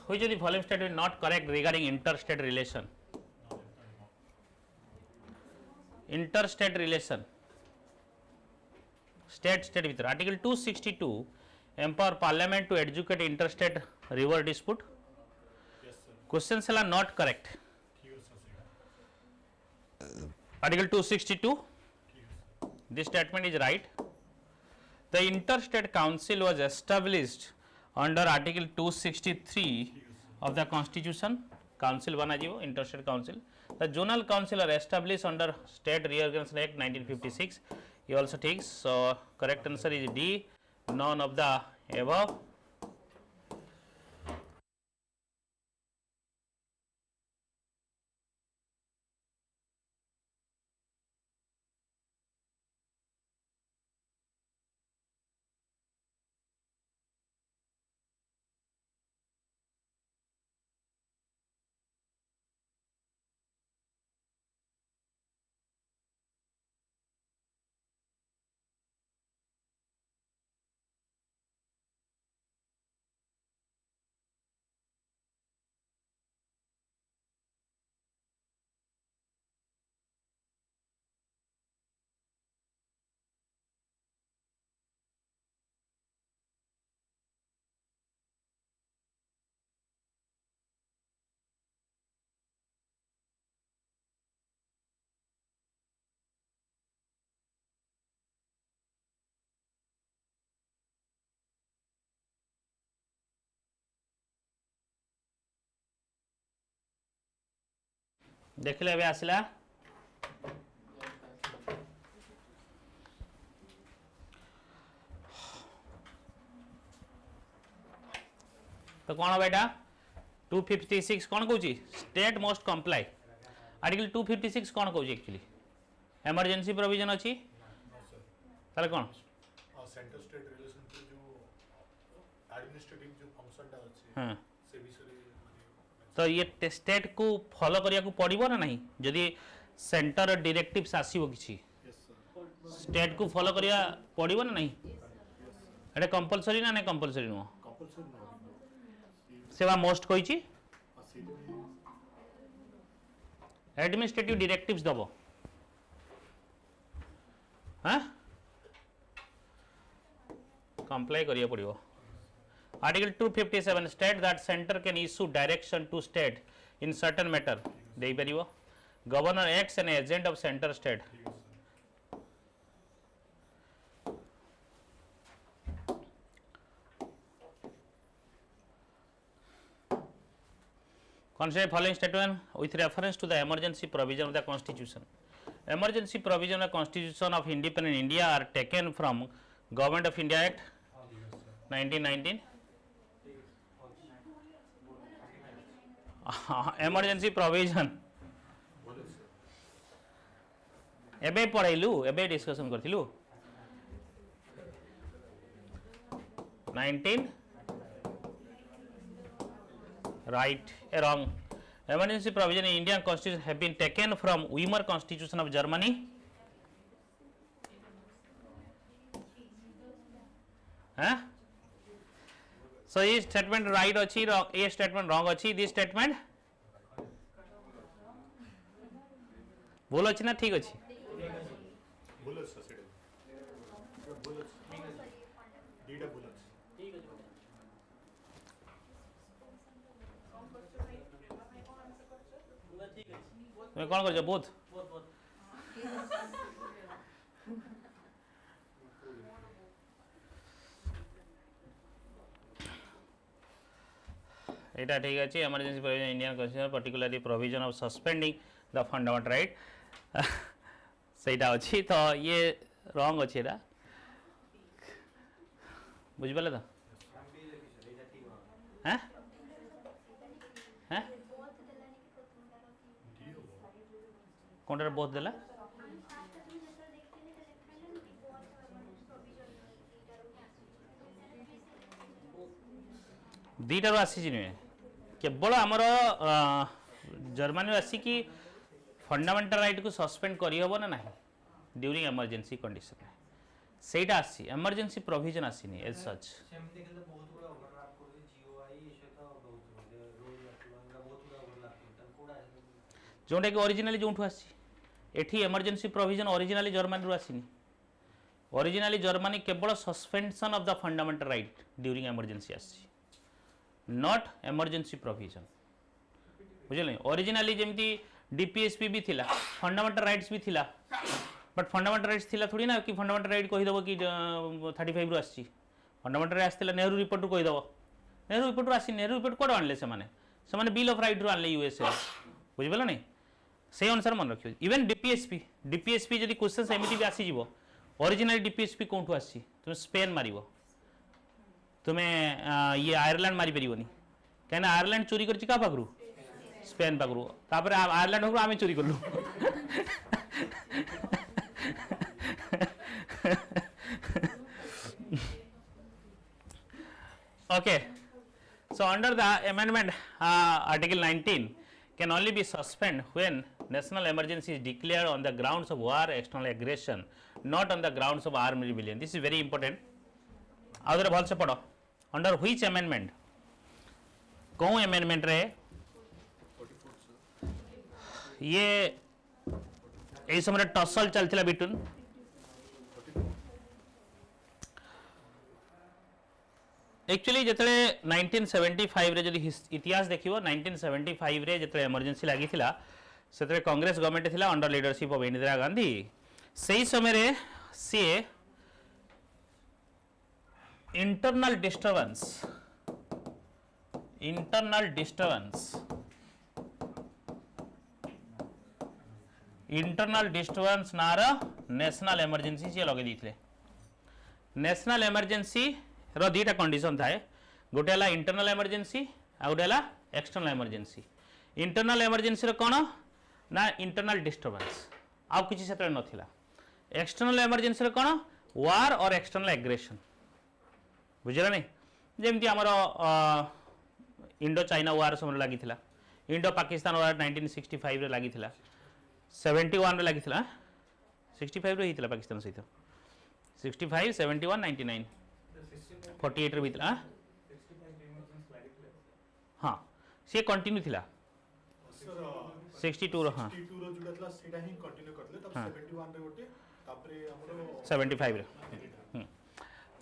Which of the following statement not correct regarding interstate relation? Interstate relation. State with Article 262 empower Parliament to adjudicate interstate river dispute. Yes sir. Questions are not correct. Article 262. This statement is right. The Interstate Council was established under Article 263 of the Constitution. Council bana jibo Interstate Council. The Zonal Council are established under State Reorganization Act 1956. He also takes. So correct answer is D. None of the above. देखिले एबे आसिला तो कौन बेटा 256 कौन कहूँ state must comply article 256 कौन कहूँ actually emergency provision अच्छी ताले कौन सेंटर स्टेट रिलेशन के जो एडमिनिस्ट्रेटिव जो फंक्शन टा अछि हाँ से विषय तो ये स्टेट को फॉलो करिया को पड़िबो ना नहीं जदि सेंटर डायरेक्टिव्स आसीबो किछि स्टेट को फॉलो करिया पड़िबो ना नहीं एटा कंपलसरी ना नहीं कंपलसरी नो कंपलसरी न सेवा मोस्ट कहिछि एडमिनिस्ट्रेटिव डायरेक्टिव्स दबो हाँ कंप्लाई करिया पड़िबो Article 257 state that center can issue direction to state in certain matter देई परिबो governor acts an agent of center state consider following statement with reference to the emergency provision of the constitution emergency provision of the constitution of independent India are taken from government of India act 1919 emergency provision एबे पढ़ाइलु एबे discussion करथिलु 19 right wrong emergency provision in Indian constitution have been taken from Weimar constitution of Germany huh? So this statement right अच्छी ये statement wrong अच्छी this statement बोल अच्छी ना ठीक अच्छी बोलो सर बोलो डीडा बोलो तुम्हें कौन कर बोथ एटा ठीक अच्छे emergency provision Indian constitution particularly provision of suspending the fundamental right सेटा अच्छी तो ये रॉन्ग अच्छी एटा बुझ पाले तो हैं हैं कोनटा बहुत देला दीटार आसी नुहे केवल आमर जर्मनी आसिकी फंडामेंटल राइट को सस्पेंड करहब ना ना ड्यूरिंग इमरजेंसी कंडीशन सेटा आसी इमरजेंसी प्रोविजन आसीनी एज सच जोटा कि ओरिजिनली जो आसी इमरजेंसी प्रोविजन ओरिजिनली जर्मनी रू आसीनी ओरिजिनली जर्मनी केवल suspension of the fundamental right during emergency आसी नॉट इमरजेंसी प्रोविजन बुझे ओरिजिनली जमी डीपीएसपी भी थिला फंडामेंटल राइट्स भी थिला बट फंडामेंटल राइट्स थिला थोड़ी ना कि फंडामेंटल राइट कहीदेव कि 35 रु आसी फंडामेंटल राइट आसला नेहरू रिपोर्ट रू कहीदेव नेहरू रिपोर्ट रू आसी नेहरू रिपोर्ट कौन आनले से बिल ऑफ राइट रू आनले यूएसए बुझिपाल नहीं से अनुसार मन रखियो इवन डीपीएसपी जदि क्वेश्चन एमती भी आसीज ओरिजिनल डीपीएसपी कौन आसी तुम स्पेन मार तुम्हें ये आयरलैंड मारी पारिबनी कहीं आयरलैंड चोरी कर क्या पाखु स्पेन पाखु तापर आयरलैंड पाखु आम चोरी कलु okay so under the amendment article 19 can only be suspended when national emergency is declared on the grounds of war external aggression not on the grounds of armed rebellion this is very important आउे भल से पढ़ under which amendment कौन amendment रे ये यही समय tussle चलता बिटुन actually जिते 1975 रे जदि इतिहास देखियो 1975 रे जिते इमरजेंसी लगी से कांग्रेस गवर्नमेंट थिला under leadership of Indira Gandhi सही समय रे सी internal disturbance इंटरनल डिस्टर्बेंस नार नेशनल इमरजेंसी सी लगे देते नेशनल इमरजेंसी रो दीटा कंडीशन थाए गोटे है इंटरनल इमरजेंसी आ गोटे है एक्सटर्नल इमरजेंसी इंटरनल इमरजेंसी रो कौन ना इंटरनल डिस्टर्बेंस आउ किसी से नथिला एक्सटर्नल इमरजेंसी रो कौन वार और एक्सटर्नल एग्रेशन बुझला नहीं जमती आमर इंडो चाइना वार समय लगी इंडो पाकिस्तान वार 1965 रे लगी 71 रे लगी 65 रे होता पाकिस्तान सहित 65 71 99 48 रे बीतला हाँ सी कंटिन्यू थिला 62 रो हाँ 62 रो जुड़ा थला सेटा ही कंटिन्यू करले तब 71 रे गोटे तापरे हमरो 75 रे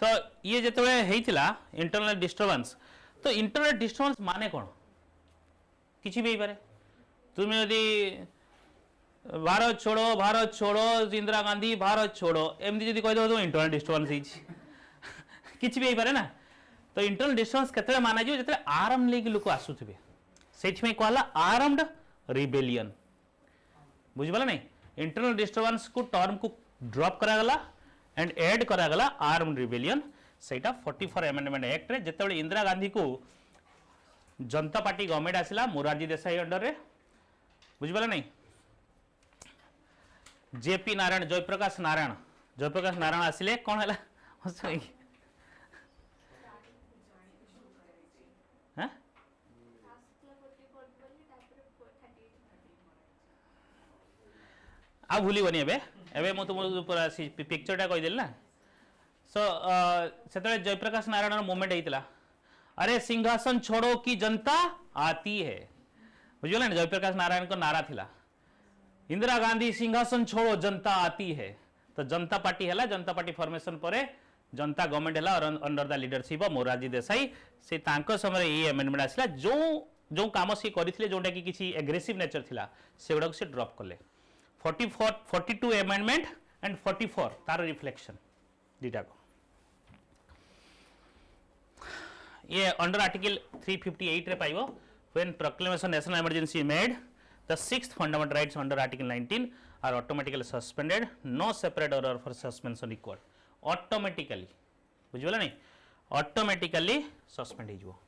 तो ये जेतबे हेइथिला इंटरनल डिस्टर्बेंस तो इंटरनल डिस्टर्बेंस माने कौन किसी भी पारे तुम यदि भारत छोड़ो इंदिरा गांधी भारत छोड़ो एमती जदि कह दो इंटरनल डिस्टर्बेंस किसी भी पारे ना तो इंटरनल डिस्टर्बेंस केतले माना जो जेतले आर्म लेके लोक आसुथिबे सेठि कहला आर्म्ड रिबेलियन बुझिबला नहीं इंटरनल डिस्टर्बेंस को टर्म को ड्रॉप करा गला एंड ऐड करा गला आर्म्ड रिबेलियन सेटा 44 अमेंडमेंट एक्ट रे जेतेबेले इंदिरा गांधी को जनता पार्टी गवर्नमेंट आसिला मोरारजी देसाई अंडर रे बुझिबला नहीं जेपी नारायण जयप्रकाश नारायण आसिले कौन है आ भूलिबनी एबे मु तुम पूरा पिक्चरटा कहीदेली ना सो से जयप्रकाश नारायण मूवमेंट होता अरे सिंहासन छोड़ो कि जनता आती है बुझल ना जयप्रकाश नारायण को नारा थिला इंदिरा गांधी सिंहासन छोड़ो जनता आती है तो जनता पार्टी है जनता पार्टी फॉर्मेशन पर जनता गवर्नमेंट है under the leadership of Morarji Desai से तांको समय ये अमेंडमेंट आसला जो जो काम सी करथिले जोटा कि किसी एग्रेसिव नेचर थिला सेगुडा से ड्रॉप कले 42 अमेंडमेंट एंड 44 तार रिफ्लेक्शन दीटा को ये अंडर आर्टिकल 358 रे पाइबो when proclamation national emergency made the sixth fundamental rights under article 19 are automatically suspended no separate order for suspension required automatically बुझिबला नहीं ऑटोमेटिकली सस्पेंड हो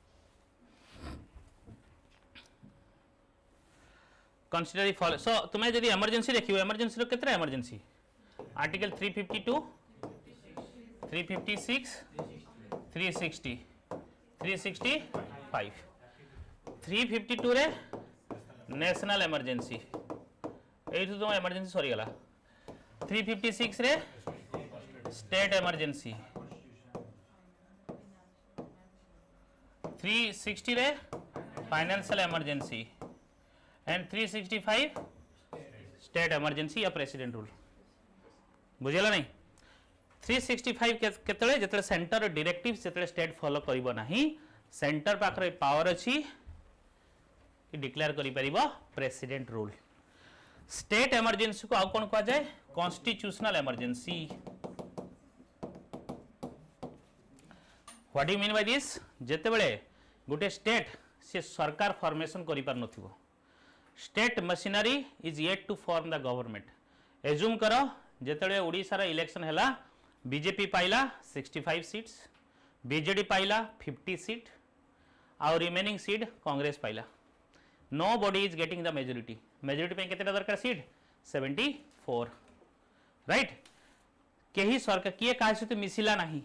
कंसीडर फॉलो सो तुम्हें यदि इमरजेंसी देखियो इमरजेंसी रो केतरा इमरजेंसी आर्टिकल 352 356 360 365 352 रे नेशनल इमरजेंसी एठु तुम इमरजेंसी सरी गला 356 रे स्टेट इमरजेंसी 360 रे financial emergency and 365 state emergency या प्रेसिडेंट रूल बुझेला नहीं 365 केतले जेतले सेंटर डायरेक्टिव जेतले स्टेट फॉलो करिवो नाही सेंटर पाखरे पावर अछि कि डिक्लेयर करि परिबो प्रेसिडेंट रूल स्टेट इमरजेंसी को आउ कोन कहा जाय constitutional emergency what do you mean by this जेतेबेले गोटे स्टेट से सरकार फॉर्मेशन करि पार नथिबो state machinery is yet to form the government assume करो जेतेबेले ओडिसा रा इलेक्शन हैला बीजेपी पाइला 65 सीट्स बीजेडी पाइला 50 सीट और रिमेनिंग सीट कांग्रेस पाइला nobody is getting the majority पे केतेटा दरकार सीट 74 राइट केही सरकार किए काहे सहित मिसिला नाही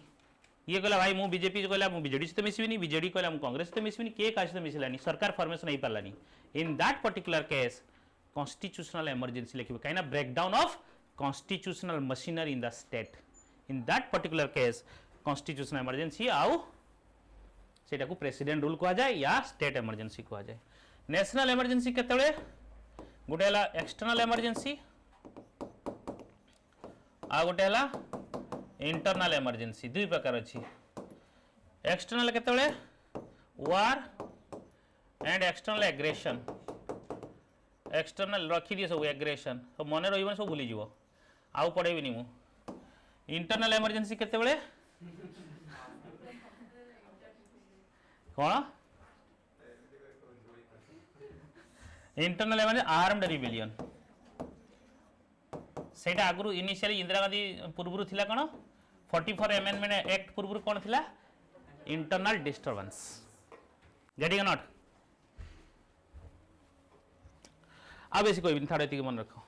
ये कहला भाई मु बीजेपी कहला मु बीजेडी सहित मिसिबिनी बीजेडी कहला मु कांग्रेस सहित मिसिबिनी किए काहे सहित मिसिलानी सरकार फॉर्मेशन नहीं पालानी in that particular case constitutional emergency लिखिबो काइना breakdown of constitutional machinery in the state in that particular case constitutional emergency आउ सेटा को प्रेसिडेंट रूल कहा जाए या स्टेट इमरजेंसी कहा जाए नेशनल इमरजेंसी केतबेले गोटे हला एक्सटर्नल इमरजेंसी आ गोटे हला इंटरनल इमरजेंसी दुई प्रकार अछि एक्सटर्नल केतबेले war and external aggression external रखी दिए सब एग्रेशन तो मन रही सब भूली जीव आउ पढ़ेबी मु इंटरनल इमरजेंसी केतबेले कौन इंटरनल इमरजेंसी आर्म्ड रिबेलियन सेटा आगु इनिशियली इंदिरा गांधी पूर्व थिला कौन 44 अमेंडमेंट एक्ट पूर्व कौन थिला इंटरनल डिस्टर्बेंस गेटिंग नॉट आ बेसी कोई थार्ड एति मन रखो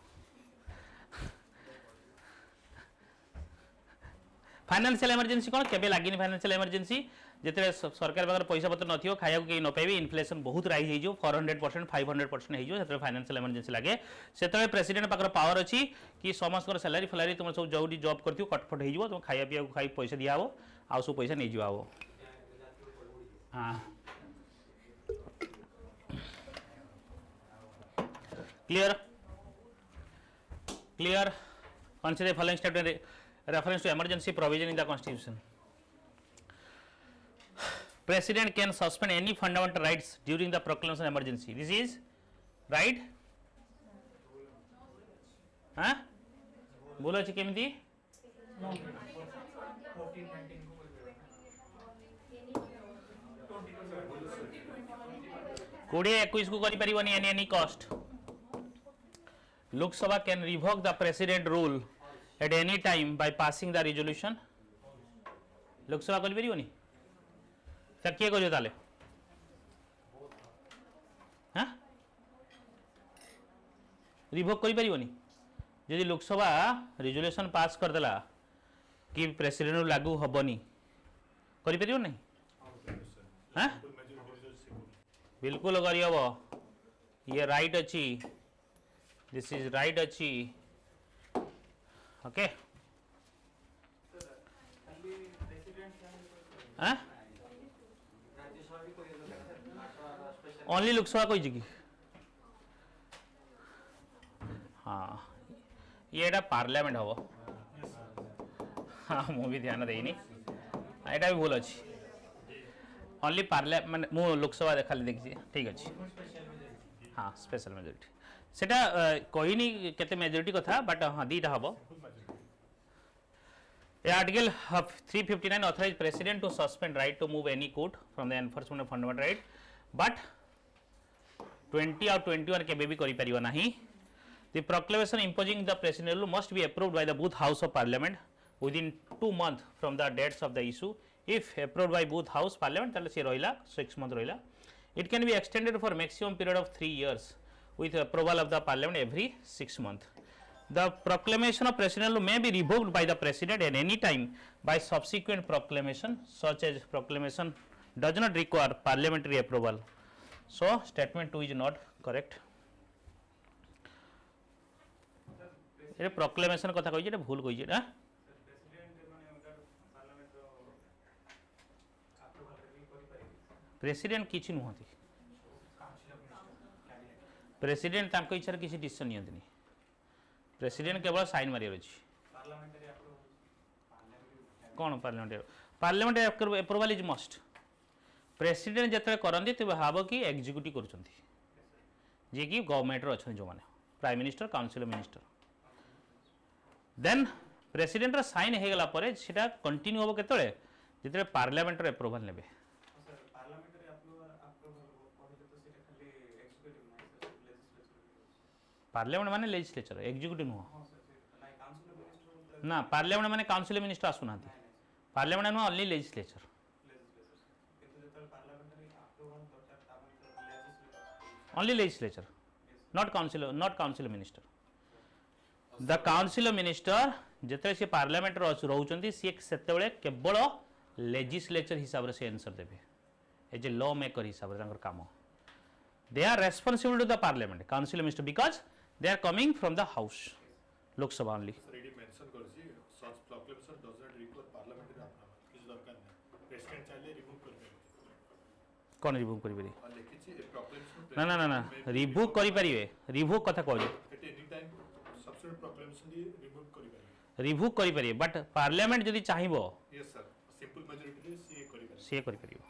फाइनेंशियल इमरजेंसी कौन केबे लागिनी फाइनेंशियल इमरजेंसी जिते सरकार पाखे पैसा पत्र नथियो खाया कहीं न पाइबे इन्फ्लेशन बहुत राइज हो 400% 500% हो फाइनेंशियल इमरजेंसी लगे से प्रेसिडेंट पाखे पावर अच्छी कि समस्त सैलरी फैलारी तुम सब जो जॉब कर कटफट हो तुम खाया पीया खाई पैसा दिया हो आउ सब पैसा नहीं जाओ हाँ clear clear consider following statement reference to emergency provision in the constitution. President can suspend any fundamental rights during the proclamation of emergency. This is right? हाँ बोलो अच्छी केमिति कोड़े 21 को करी परिवनी any cost. Lok Sabha can revoke the president rule at any time by passing the resolution. Lok Sabha करी परिवनी sir किए करियो ताले हाँ रिभोक करी परिवनी यदि लोकसभा रिजोल्यूशन पास कर देला कि प्रेसिडेंट लागू हबनी करी परियो नहीं हाँ बिल्कुल करी हबो ये राइट अच्छी दिस इज राइट अच्छी ओके हाँ ओनली लोकसभा कोई जगह हाँ ये पार्लियामेंट हम हाँ मुझे ध्यान देनी यहाँ भी भूल अच्छी ओनली पार्लियामेंट मु लोकसभा खाली देखी ठीक अच्छे हाँ स्पेशल मेजोरिटी सेटा कहनी केते मेजोरिटी कथा बट हाँ दीटा हम article 359 authorize president to suspend right to move any court from the enforcement of fundamental right but 20 और 21 के भी करि परिबा नाही. The proclamation imposing the president rule must be approved by the both house of parliament within 2 months from the dates of the issue. If approved by both house parliament ताले से रहिला 6 month रहिला. It can be extended for maximum period of 3 years with approval of the parliament every 6 months. The proclamation of president rule may be revoked by the president at any time by subsequent proclamation, such as proclamation does not require parliamentary approval. So statement 2 is not correct. ये proclamation कथा कही जे भूल कही जे ना president किछि नुहति president तांको इच्छा किछि डिसीजन नियंति नि प्रेसिडेंट केवल साइन मारियर अछि कोन parliament approval is must president जतरे करंती तबे हाबो कि एग्जीक्यूटिव करछंती जे कि गवर्नमेंट रो अछन जो माने prime minister council minister then president रो साइन हे गला परे सेटा कंटिन्यू होबो केतळे जतरे पार्लियामेंट रो अप्रूवल नेबे पार्लियामेंट माने लेजिस्लेचर एग्जीक्यूटिव नुह ना पार्लियामेंट माने काउंसिल मिनिस्टर आसुना पार्लियामेंट नुह only legislature only legislature not council minister the council minister जिते से पार्लियामेंट रोचंती सी सेतेबेले केवल लेजिस्लेचर हिसाब से आंसर देबे एज ए लॉ मेकर हिसाब से काम they are responsible to the parliament council minister because they are coming from the house lok sabha only sir it mention karchi such proclamation does not require parliamentary approval किछ दरकार नै president चाहे remove कर परिबे कोन remove करि परिबे लिखिछि ए proclamation ना ना ना ना रिमूव करि परिबे रिमूव कथा कहू at any time subsequent proclamation the remove करि परिबे रिमूव करि परिबे बट पार्लियामेंट जदी चाहिबो यस सर सिंपल मेजॉरिटी रे सी करि परिबो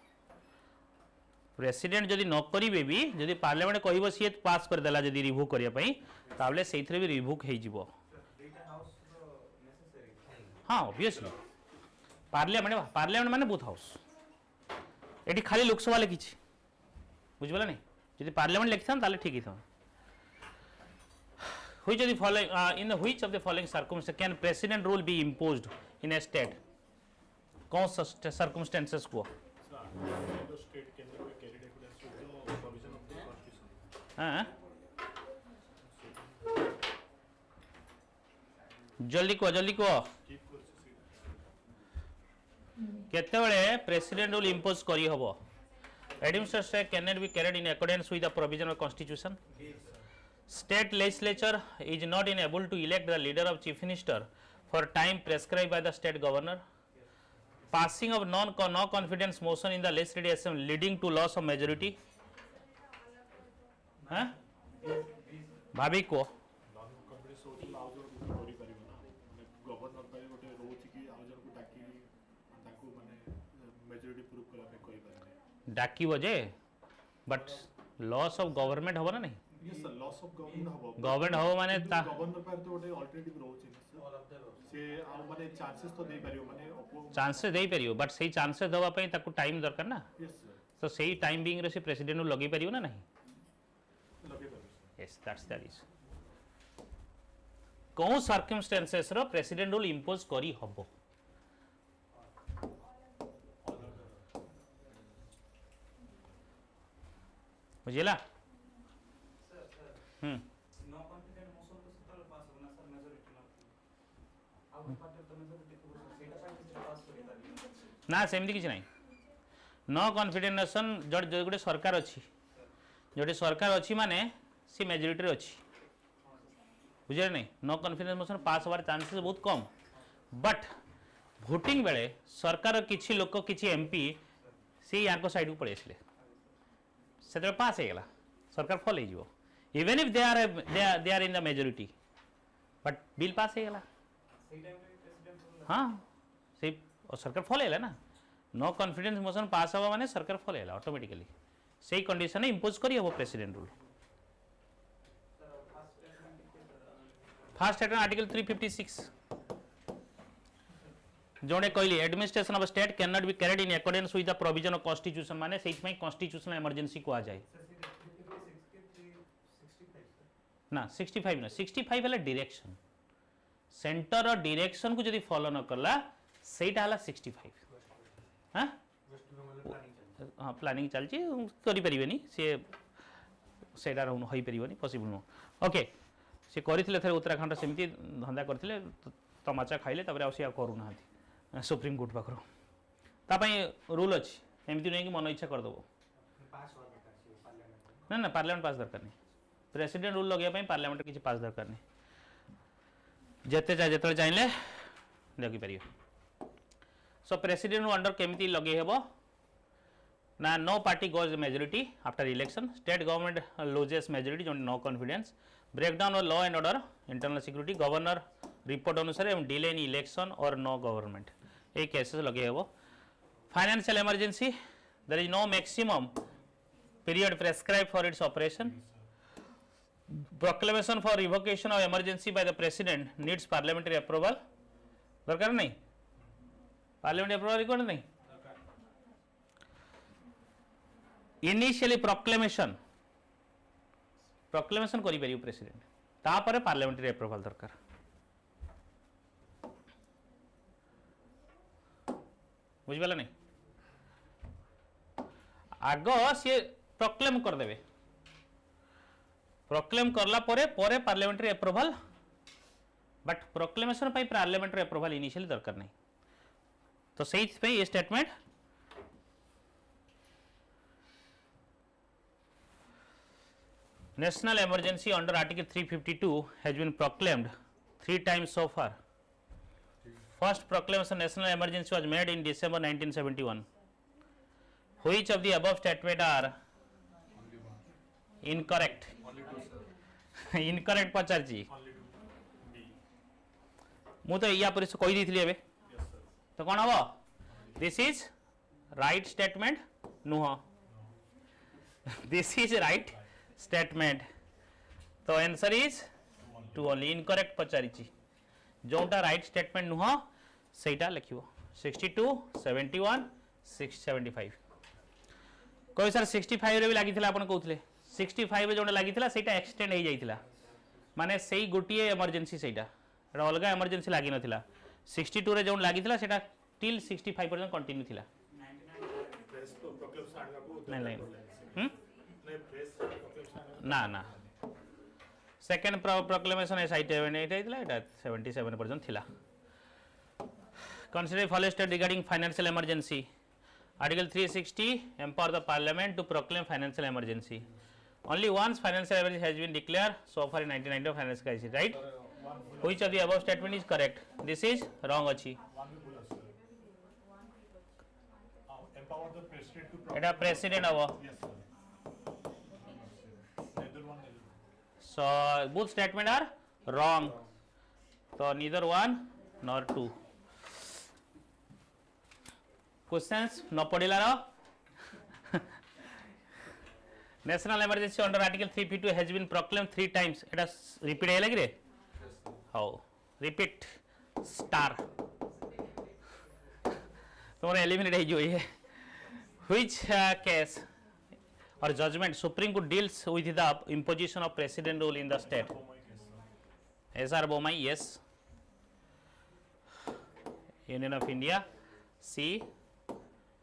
प्रेसिडेंट जदि न करिवे भी जदि पार्लियामेंट कहबो सी पास कर देला जदि रिमूव करिया पई ताबले सेइथरे भी रिमूव हे जिवो हां ऑब्वियसली पार्लियामेंट माने बोथ हाउस एटी खाली लोकसभा लिखिछि बुझबला नै जदि पार्लियामेंट लिखथान ताले ठीक हिथान which of the following in the which of the following circumstances can president rule be imposed in a state? कौन सा circumstances को? The state can be carried accordance with the provision of the constitution. हाँ जल्दी को Keep course. केतेबेले president rule impose करी हबो administration can not be carried in accordance with the provision of constitution state legislature is not in able to elect the leader of chief minister for time prescribed by the state governor passing of no confidence motion in the legislative assembly leading to loss of majority हाँ भाभी को Non confidence होची आउ जण को करि परिबो ना माने गवर्नर पाइ गोटे रोची कि आउ जण को डाकी ताको माने मेजॉरिटी प्रूव कला पे कहि पारे डाकिबो जे बट लॉस ऑफ गवर्नमेंट हबो ना नहीं yes sir loss of government हबो गवर्नमेंट हबो माने गवर्नर पाइ तो गोटे अल्टरनेटिव रोची से आउ माने चांसेस तो दे परिबो माने चांसेस दे परियो बट सही चांसेस दवा पई ताको टाइम दरकार ना यस सर तो सही टाइम बिंग रे से प्रेसिडेंट लगे परियो ना नहीं लगे परिबो yes that's the reason कौन सर्कमस्टेंसेस रो प्रेसिडेंट रूल इंपोज करी हबो बुझिला नो कॉन्फिडेंट मोशन तो सेतल पास होना सर मेजॉरिटी ना आउ पार्टी तो मेजॉरिटी को सेटा पार्टी पास करि पारी ना सेमती किछ नाही नो कॉन्फिडेंसन जड गोटे सरकार अछि जोटे सरकार अछि माने सी मेजॉरिटी रे अछि बुझे नहीं नो कॉन्फिडेंस मोशन पास होवार चांसेस बहुत कम बट भोटिंग बेले सरकार किछि लोक किछि एमपी सी याको साइड को पड़े आसले से पास हो गला सरकार फॉल हो जिवो even if they are in the majority but bill pass हो गला सेही टाइम रे प्रेसिडेंट रूल हाँ से सरकार फॉल हैला ना नो कॉन्फिडेंस मोशन पास हवा माने सरकार फॉल हैला ऑटोमेटिकली सही कंडीशन इंपोज करी हबो president rule first statement article 356 जोड़े कहली administration of state can not be carried in accordance with the provision of constitution माने सेहि में कॉन्स्टिट्यूशनल इमरजेंसी को आ जाए ना 65 ना 65 है डायरेक्शन सेंटर और डायरेक्शन को जदी फॉलो न करला सेटा हला 65 हां हां प्लानिंग चलची करि परिबेनी से सेटा रहउन होई परिबेनी पॉसिबल नो ओके से करिथिले थरे उत्तराखंड सेमती धंदा करथिले तमाचा खाइले तबरे आ से करू ना सुप्रीम कोर्ट पाखरो ता पई रूल अछि एमती नै कि मन इच्छा कर दबो पास होवा दरकार छै पार्लियामेंट ना ना पार्लियामेंट पास दरकार नहीं प्रेसिडेंट रूल लगे पई पार्लियामेंट किछि पास दरकार नहीं जेते चाहिले लगी परियो सो प्रेसिडेंट रू अंडर केमती लगे हेबो ना no party goes majority after election state government loses majority जो no confidence breakdown of law and order internal security governor report अनुसार एवं delay in election or no government ये केसेस लगे हेबो financial emergency there is no maximum period prescribe for its operation proclamation for revocation of emergency by the president needs parliamentary approval दरकार नहीं parliamentary approval required नहीं initially proclamation करि परियो president तापर parliamentary approval दरकार बुझिबला नहीं आगो से प्रोक्लेम कर देबे प्रोक्लेम करला परे पार्लियामेंट्री अप्रूवल बट प्रोक्लेमेशन पाई पार्लियामेंट्री अप्रूवल इनिशियली दरकार नहीं तो सही पे ये statement national emergency under article 352 has been proclaimed 3 times so far first proclamation national emergency was made in December 1971 which of the above statement are incorrect incorrect पचारची मु तो या पर कहि दिथली एबे तो कोन हबो दिस इज राइट स्टेटमेंट नुह दिस इज राइट स्टेटमेंट तो answer is two only incorrect पचारची जोटा राइट स्टेटमेंट नुह सेटा लिखिबो 62 71 675 कोइ सर 65 रे भी लागिथिला अपन कहउथले 65 जोने लागिथिला सेटा एक्सटेंड हो जाइथिला माने सेई गोटिए इमरजेंसी सेटा एटा अलग इमरजेंसी लागी नथिला 62 रे जोन लागी थिला सेटा टिल 65% कंटिन्यू थिला प्रेस तो प्रोक्लेमेशन आने को नहीं नहीं नहीं प्रेस प्रोक्लेमेशन ना ना सेकेंड प्रोक्लेमेशन एस 78 थिला एटा 77% थिला consider follow state regarding financial emergency article 360 empower the parliament to proclaim financial emergency only once financial emergency has been declared so far in 1990 financial crisis right which of the above statement is correct this is wrong achi one भी बोला sir empower the president to eta president abo yes sir neither one so both statement are wrong so neither one nor two questions no padila national emergency under article 352 has been proclaimed 3 times eta repeat hela gire how repeat star tomara eliminate hai jo ye which case or judgment supreme court deals with the imposition of president rule in the state SR Bomai yes Union of India C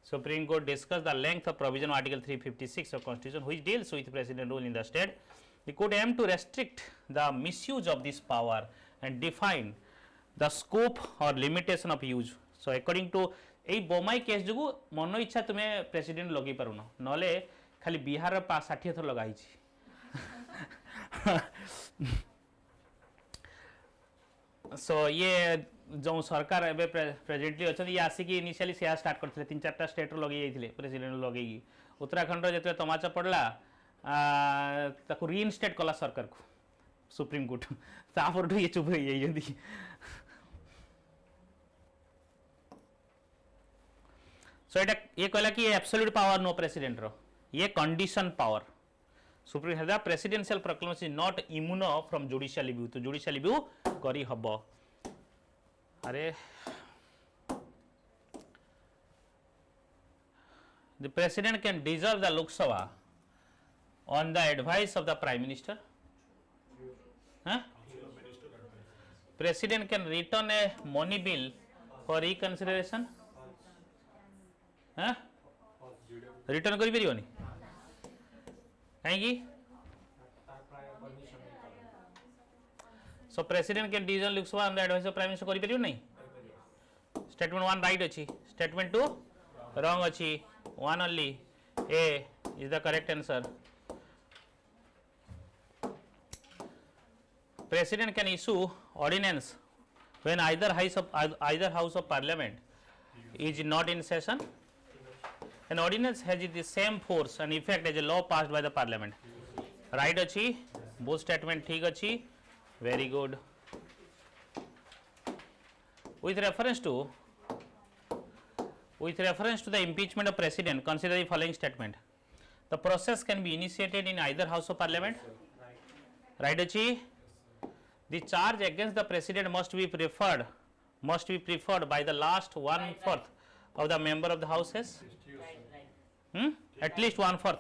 Supreme Court discussed the length of provision of Article 356 of Constitution which deals with president rule in the state. The court aimed to restrict the misuse of this power and define the scope or limitation of use. So according to এই বোমাই case Jogu মন ইচ্ছা তুমি president লগাই পারুন নহলে খালি বিহার 60 থর লগাইছি सो ये जो सरकार एबे प्रेजेंटली अच्छा ये आसिक इनिशियली से स्टार्ट करते 3-4टा स्टेट लगे जाइए प्रेसिडेंट लगे उत्तराखंड जो तमाचा पड़ला ताको रीइनस्टेट कला सरकार को सुप्रीम कोर्ट तापर ये चुप हो जाइए सो एटा ये कहला कि एब्सोल्यूट पावर नो प्रेसिडेंट रो ये condition power supreme head presidential proclamation is not immuno from judicial review तो जुडिशियल रिव्यू करी हबो अरे the president can dissolve the Lok Sabha on the advice of the prime minister huh? President can return a money bill for reconsideration huh? return kari pariboni kahi so president can dissolve Lok Sabha on the advice of prime minister kari paribo nahi statement 1 right achi statement 2 wrong achi one only A is the correct answer president can issue ordinance when either house of parliament is not in session an ordinance has the same force and effect as a law passed by the parliament right achi both statement ठीक achi very good with reference to the impeachment of president consider the following statement the process can be initiated in either house of parliament right achi the charge against the president must be preferred by the last 1/4 of the member of the houses at least 1/4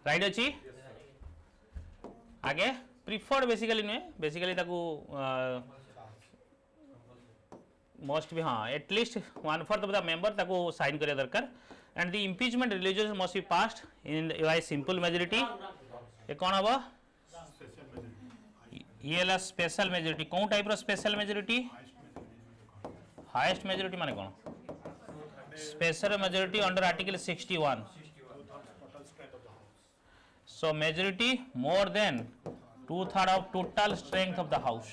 right achi आगे preferred basically नुहे basically ताकू must भी हाँ at least 1/4 of the member ताकू sign करिया दरकार and the impeachment religious must be passed in by simple majority ये कौन हबो ये ला स्पेशल मेजॉरिटी कौन टाइप रो स्पेशल मेजॉरिटी हाईएस्ट मेजॉरिटी माने कौन special majority under article 61 so majority more than 2/3 of total strength of the house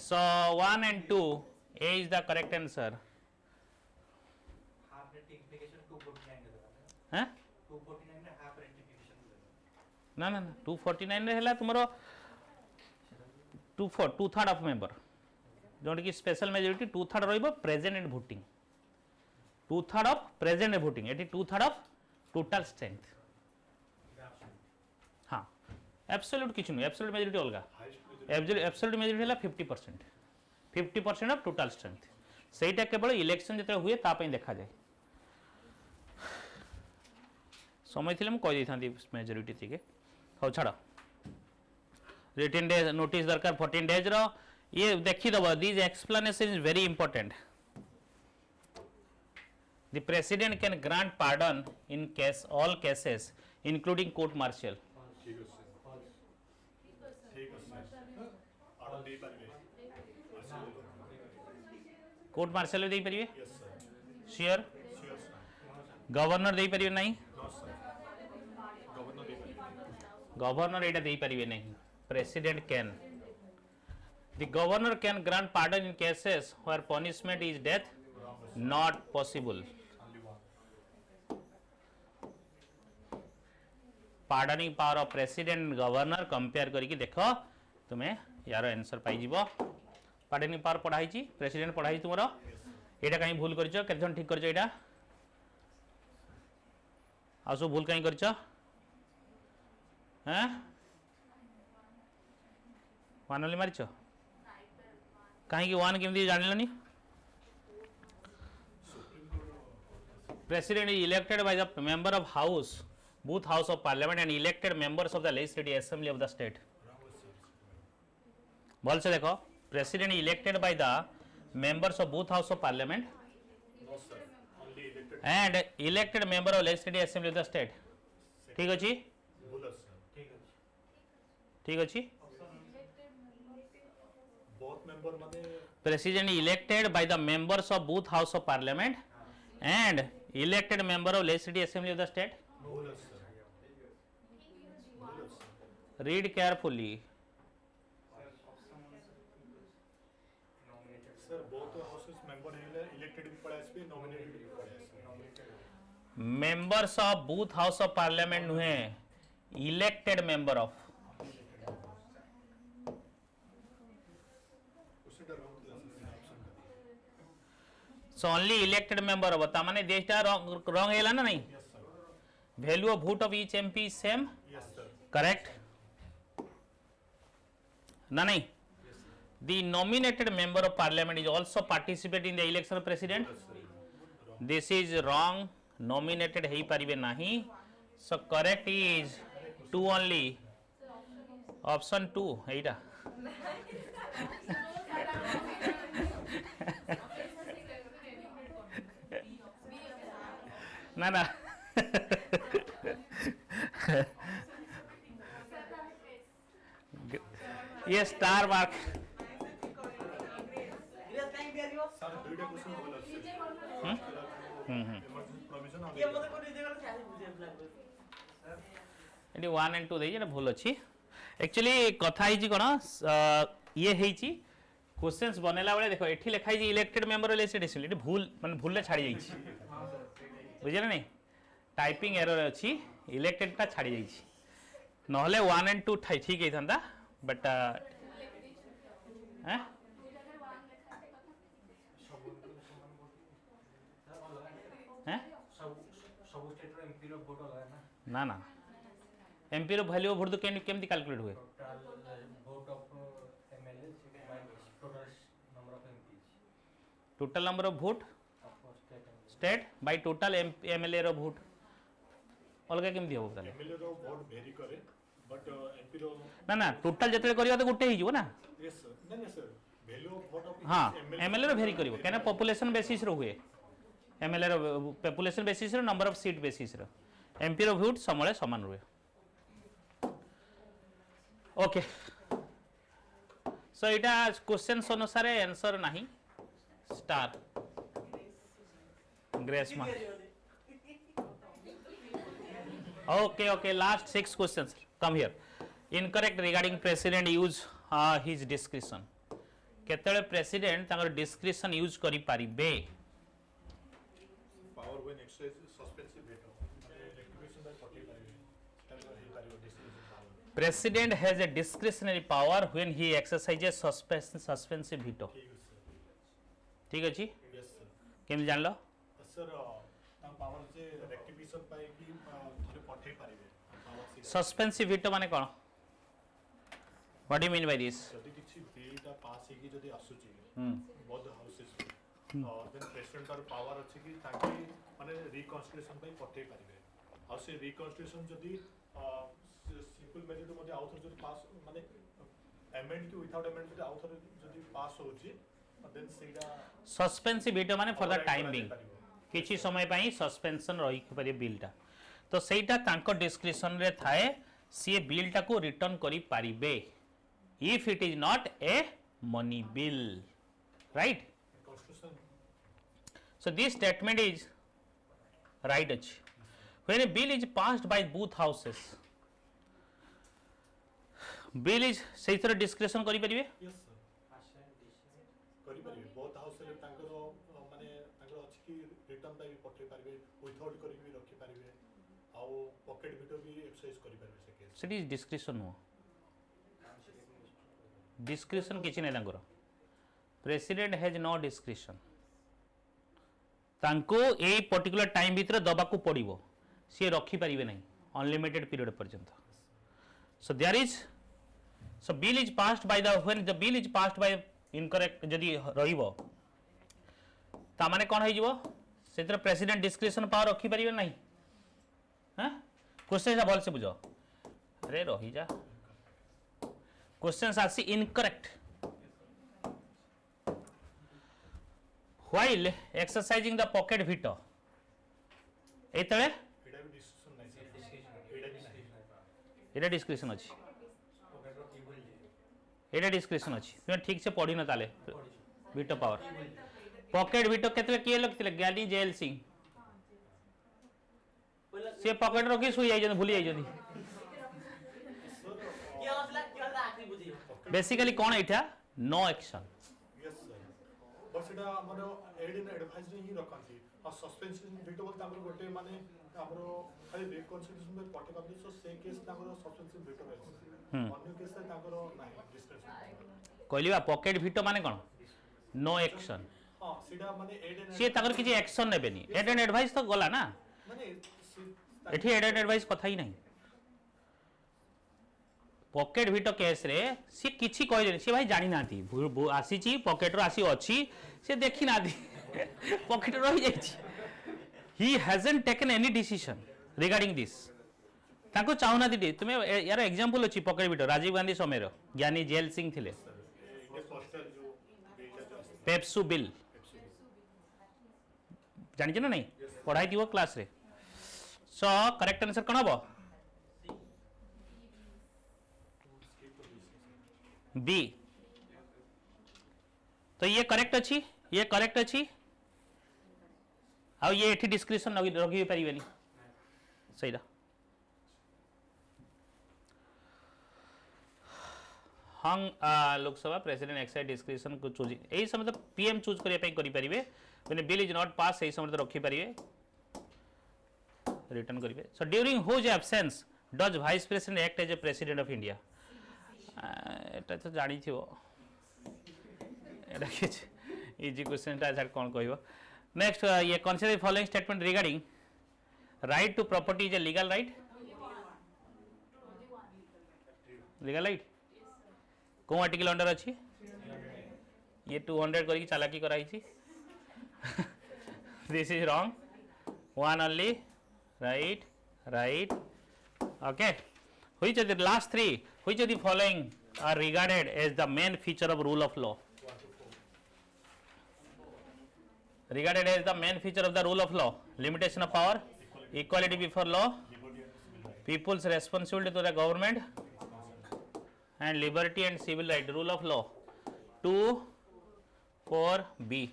so 1 and 2 A is the correct answer half rate implication 249 हैं 249 रे half rate implication ना ना ना 249 रे हला तुमरो 2/3 of member joint की स्पेशल मेजॉरिटी 2/3 रहइबो present and voting 2/3 of present and voting एटी 2/3 of total strength हाँ एब्सोल्यूट किछु नहीं एब्सोल्यूट मेजॉरिटी अलगा एब्सोल्यूट मेजॉरिटी हला 50% ऑफ टोटल स्ट्रेंथ सेटा केवल इलेक्शन जते हुए ता पई देखा जाय समय थी मुझे कही मेजोरीटी थी हो छाड़ रिटन डेज नोटिस दरकार 14 डेज रो ये देखीदब these explanation is very important the president can grant pardon in case all cases including court martial court martial भी दे श्योर गवर्नर दे परिवे नहीं गवर्नर एटा दे परिवे नहीं president can the governor can grant pardon in cases where punishment is death not possible pardoning power of president governor compare करके देख तुम्हें यार आंसर पाई जीवो पार्डनिंग पावर पढ़ाई प्रेसिडेंट पढ़ाई तुम एटा कहीं भूल कर केतन ठीक कर एटा आ सब भूल कहीं कर वन ओनली मारिच कहीं वन केमती जानलनी president is elected by the member of house both house of parliament and elected members of the legislative assembly of the state भल से देखो president elected by the members of both house of parliament and elected member of legislative assembly of the state ठीक अछि ठीक अछि president elected by the members of both house of parliament and elected member of legislative assembly of the state read carefully sir both houses member elected भी पड़े SP nominated भी पड़े SP members of both house of parliament नुहे elected member of उसी डर option so only elected member of ता माने देशटा wrong हैला ना नहीं value of vote of each MP is same yes sir correct ना नहीं the nominated member of parliament is also participate in the election of president this is wrong nominated है परिवे नहीं so correct is 2 only option 2 एटा ना ना ये star mark sir दुईटा question बोल अछि इमरजेंसी प्रोविजन ये मते को दे देला चाहे बुझे लागो एटी 1 and 2 देई जे भूल अछि एक्चुअली कथा ही कोन ये हेची क्वेश्चंस बनेला बेले देखो एठी लिखाई जे इलेक्टेड मेंबर लेजिस्लेटिव असेंबली भूल माने भूल ले छाड़ी जाईछि बुझले नहीं टाइपिंग एरर अछि इलेक्टेड ता छाड़ी जाईछि नहले 1 and 2 ठीक हे थांदा बट हैं हैं सब स्टेट रो एमपी रो वोट अलग ना ना ना एमपी रो वैल्यू ऑफ वोट तो केमती कैलकुलेट हुए total vote of MLA by total number of MPs total number of vote of state by total MLA रो वोट अलग केमती हो ताले एमएलए रो वोट वेरी करे बट एमपी रो ना ना टोटल जतले करियो तो गुटे ही जीवो ना यस सर नहीं sir value of vote of हाँ एमएलए रो वेरी करिवो केना पॉपुलेशन बेसिस रो हुए एमएलए रो पॉपुलेशन बेसिस रो नंबर ऑफ सीट बेसिस रो एमपी रो वोट समले समान रुए ओके सो इटा क्वेश्चन अनुसार आंसर नहीं star grace mark okay okay last 6 questions come here incorrect regarding president use his discretion केतले प्रेसिडेंट तांगर डिस्क्रिप्शन यूज करि पारिबे power when exercise suspensive veto electrification by 40 पारिबो discretion power president has a discretionary power when he exercises suspensive veto ठीक अछि yes sir केम जानलो sir ता power जे rectification पाई कि थोड़े पठे पारिबे पावर सस्पेंसिव वीटो माने कोन what do you mean by this जदि किछि बिलटा पास हेकी जदि आसुची बोथ हाउसेस देन प्रेसिडेंट आर पावर अछि कि ताकि माने रिकन्सिडरेशन पई पठे पारिबे आ से रिकन्स्टिट्यूशन जदी सिंपल मेजॉरिटी मध्ये आउथर जदी पास माने अमेंड की विदाउट अमेंड जदी आउथर जदी पास होची देन सेगा सस्पेंसिव वीटो माने फॉर द टाइम बिंग किछि समय पई सस्पेंशन रही पारे बिलटा तो सेटा तांको डिस्क्रिप्शन रे थाए सी बिलटा को रिटर्न करी पारिबे if it is not a money bill right constitution so this statement is right ach when a bill is passed by both houses bill is sei thara discussion kari paribe yes sir करि परिबे बहुत house रे तांकर माने तांकर अछि कि return पाइ पठे परिबे विथआउट करि भी रखि परिबे आ पॉकेट वीटो भी एक्सरसाइज करि परिबे से case that is discretion no discretion kichi nei tankor president has no discretion तांको ए पर्टिकुलर टाइम भीतर दबा को पड़िबो सी रखि परिबे नहीं अनलिमिटेड पीरियड पर्यंत so there is so bill is passed by the when the bill is passed by incorrect जदी रहिबो ता माने कोन होई जिवो सेतर प्रेसिडेंट डिस्क्रिप्शन पावर रखि परिबे नहीं हां क्वेश्चन जा भल से बुझो अरे रही जा क्वेश्चन आसी incorrect while exercising the pocket veto एतळे एडा भी डिस्कशन नै सर एडा भी नै एटा डिस्क्रिप्शन अछि एटा डिस्क्रिप्शन अछि तुम ठीक से पढ़ी न ताले veto पावर पॉकेट veto केतले किए लखतिले ज्ञानी जेल सिंह से पॉकेट रखी सुई जाई जन भूली जाई जदी क्या आखिरी बुझी बेसिकली कोन एटा नो एक्शन यस सर बस एटा हमरो एड इन एडवाइजरी ही रखंती आ सस्पेंशन वीटो बोल तामरो गोटे माने हमरो खाली रिकन्सिडरेशन में पठे करदी सो से केस तामरो सस्पेंशन वीटो रहै अन्य केस तामरो नाही डिस्कशन कहलिबा पॉकेट veto माने कोन नो एक्शन हां सीधा माने एड इन से ताकर किछि एक्शन नेबेनी एड एंड एडवाइस तो गला ना माने एठी एड एंड एडवाइस कथा ही नहीं पॉकेट veto केस रे से किछि कहले से भाई जानि नाती आसी ची पॉकेट रो आसी अछि से देखि नाती पॉकेट रही जाई ची he hasn't taken any decision regarding this ताको चाहना दी तुमे यार एग्जांपल अछि पॉकेट veto राजीव गांधी समय रो ज्ञानी जेल सिंह थिले इंडिया पोस्टल जो बिल जो पेप्सू बिल जानि ना नहीं पढ़ाई दियो क्लास रे सो करेक्ट आंसर कोन हबो बी तो ये करेक्ट अच्छी आ ये एठी डिस्क्रिप्शन रखी पारिबेनी सहीदा हम लोकसभा प्रेसिडेंट एक्साइड डिस्क्रिप्शन को चूज एही समय तो पीएम चूज करिया पई करि परिबे when bill is not pass एही समय तो रखी परिबे रिटर्न करिवे so during whose absence does vice president act as a president of India एटा तो जानी थियो एटा किछ इजी क्वेश्चन ता सर कोन कहबो नेक्स्ट ये consider following statement regarding right to property is a legal right को आर्टिकल अंडर अछि ये 200 करी चालाकी कराई छी this is wrong one only right okay which of the last three which of the following are regarded as the main feature of rule of law regarded as the main feature of the rule of law limitation of power equality before law people's responsibility to the government and liberty and civil right rule of law 2 4 b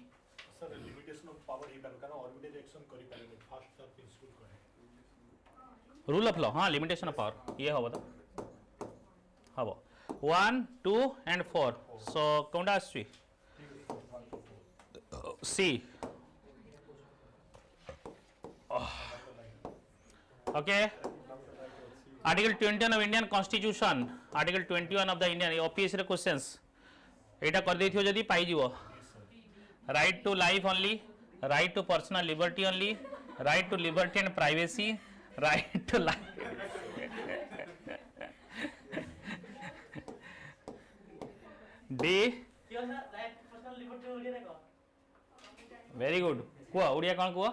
sir limitation of power ही कारण arbitrary action करि पारे first sir principle करे rule of law हाँ limitation of power ये हम तो हम 1 2 and 4 सो कौनटा आसी C okay article 21 of Indian constitution article 21 of the Indian OPSC रे क्वेश्चंस एटा कर देथियो जदी पाई जीवो right to life only right to personal liberty only right to liberty and privacy right to life D क्यों sir right personal liberty Odia रे को very good कुआ ओडिया कोन कुआ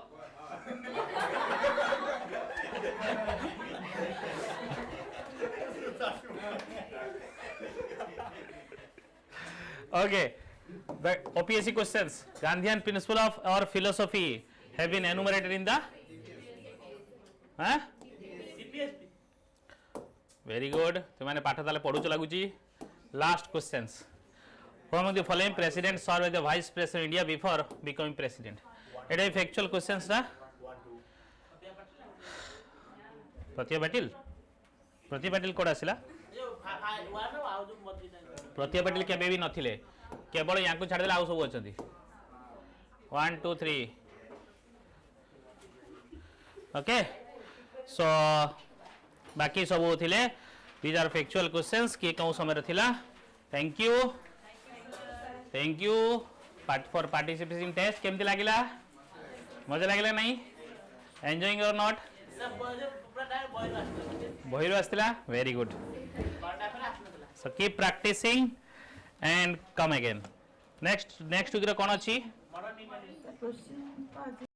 Okay, the OPSC questions. Gandhian principle of our philosophy have been enumerated in the. Huh? DPSP. Very good. तुम्हारे पाठ ताले पढ़ुच लगुची. Last questions. Who among the following presidents served as the vice president of India before becoming president? It is factual questions ना. Pratibha Patil. Pratibha Patil code आसिला. Pratibha Patil केबे भी नथिले. केवल यांकु छाड़ देला आउ सब अछंती. 1 2 3. Okay. So बाकी सब थिले. These are factual questions. के कौन समय थिला. Thank you. Thank you for participating test. केमती लागिला. मजा लागिला नहीं. Enjoying or not? बहिरो आस्तिला. Very good. So keep practicing and come again. Next week रे कोन अछि?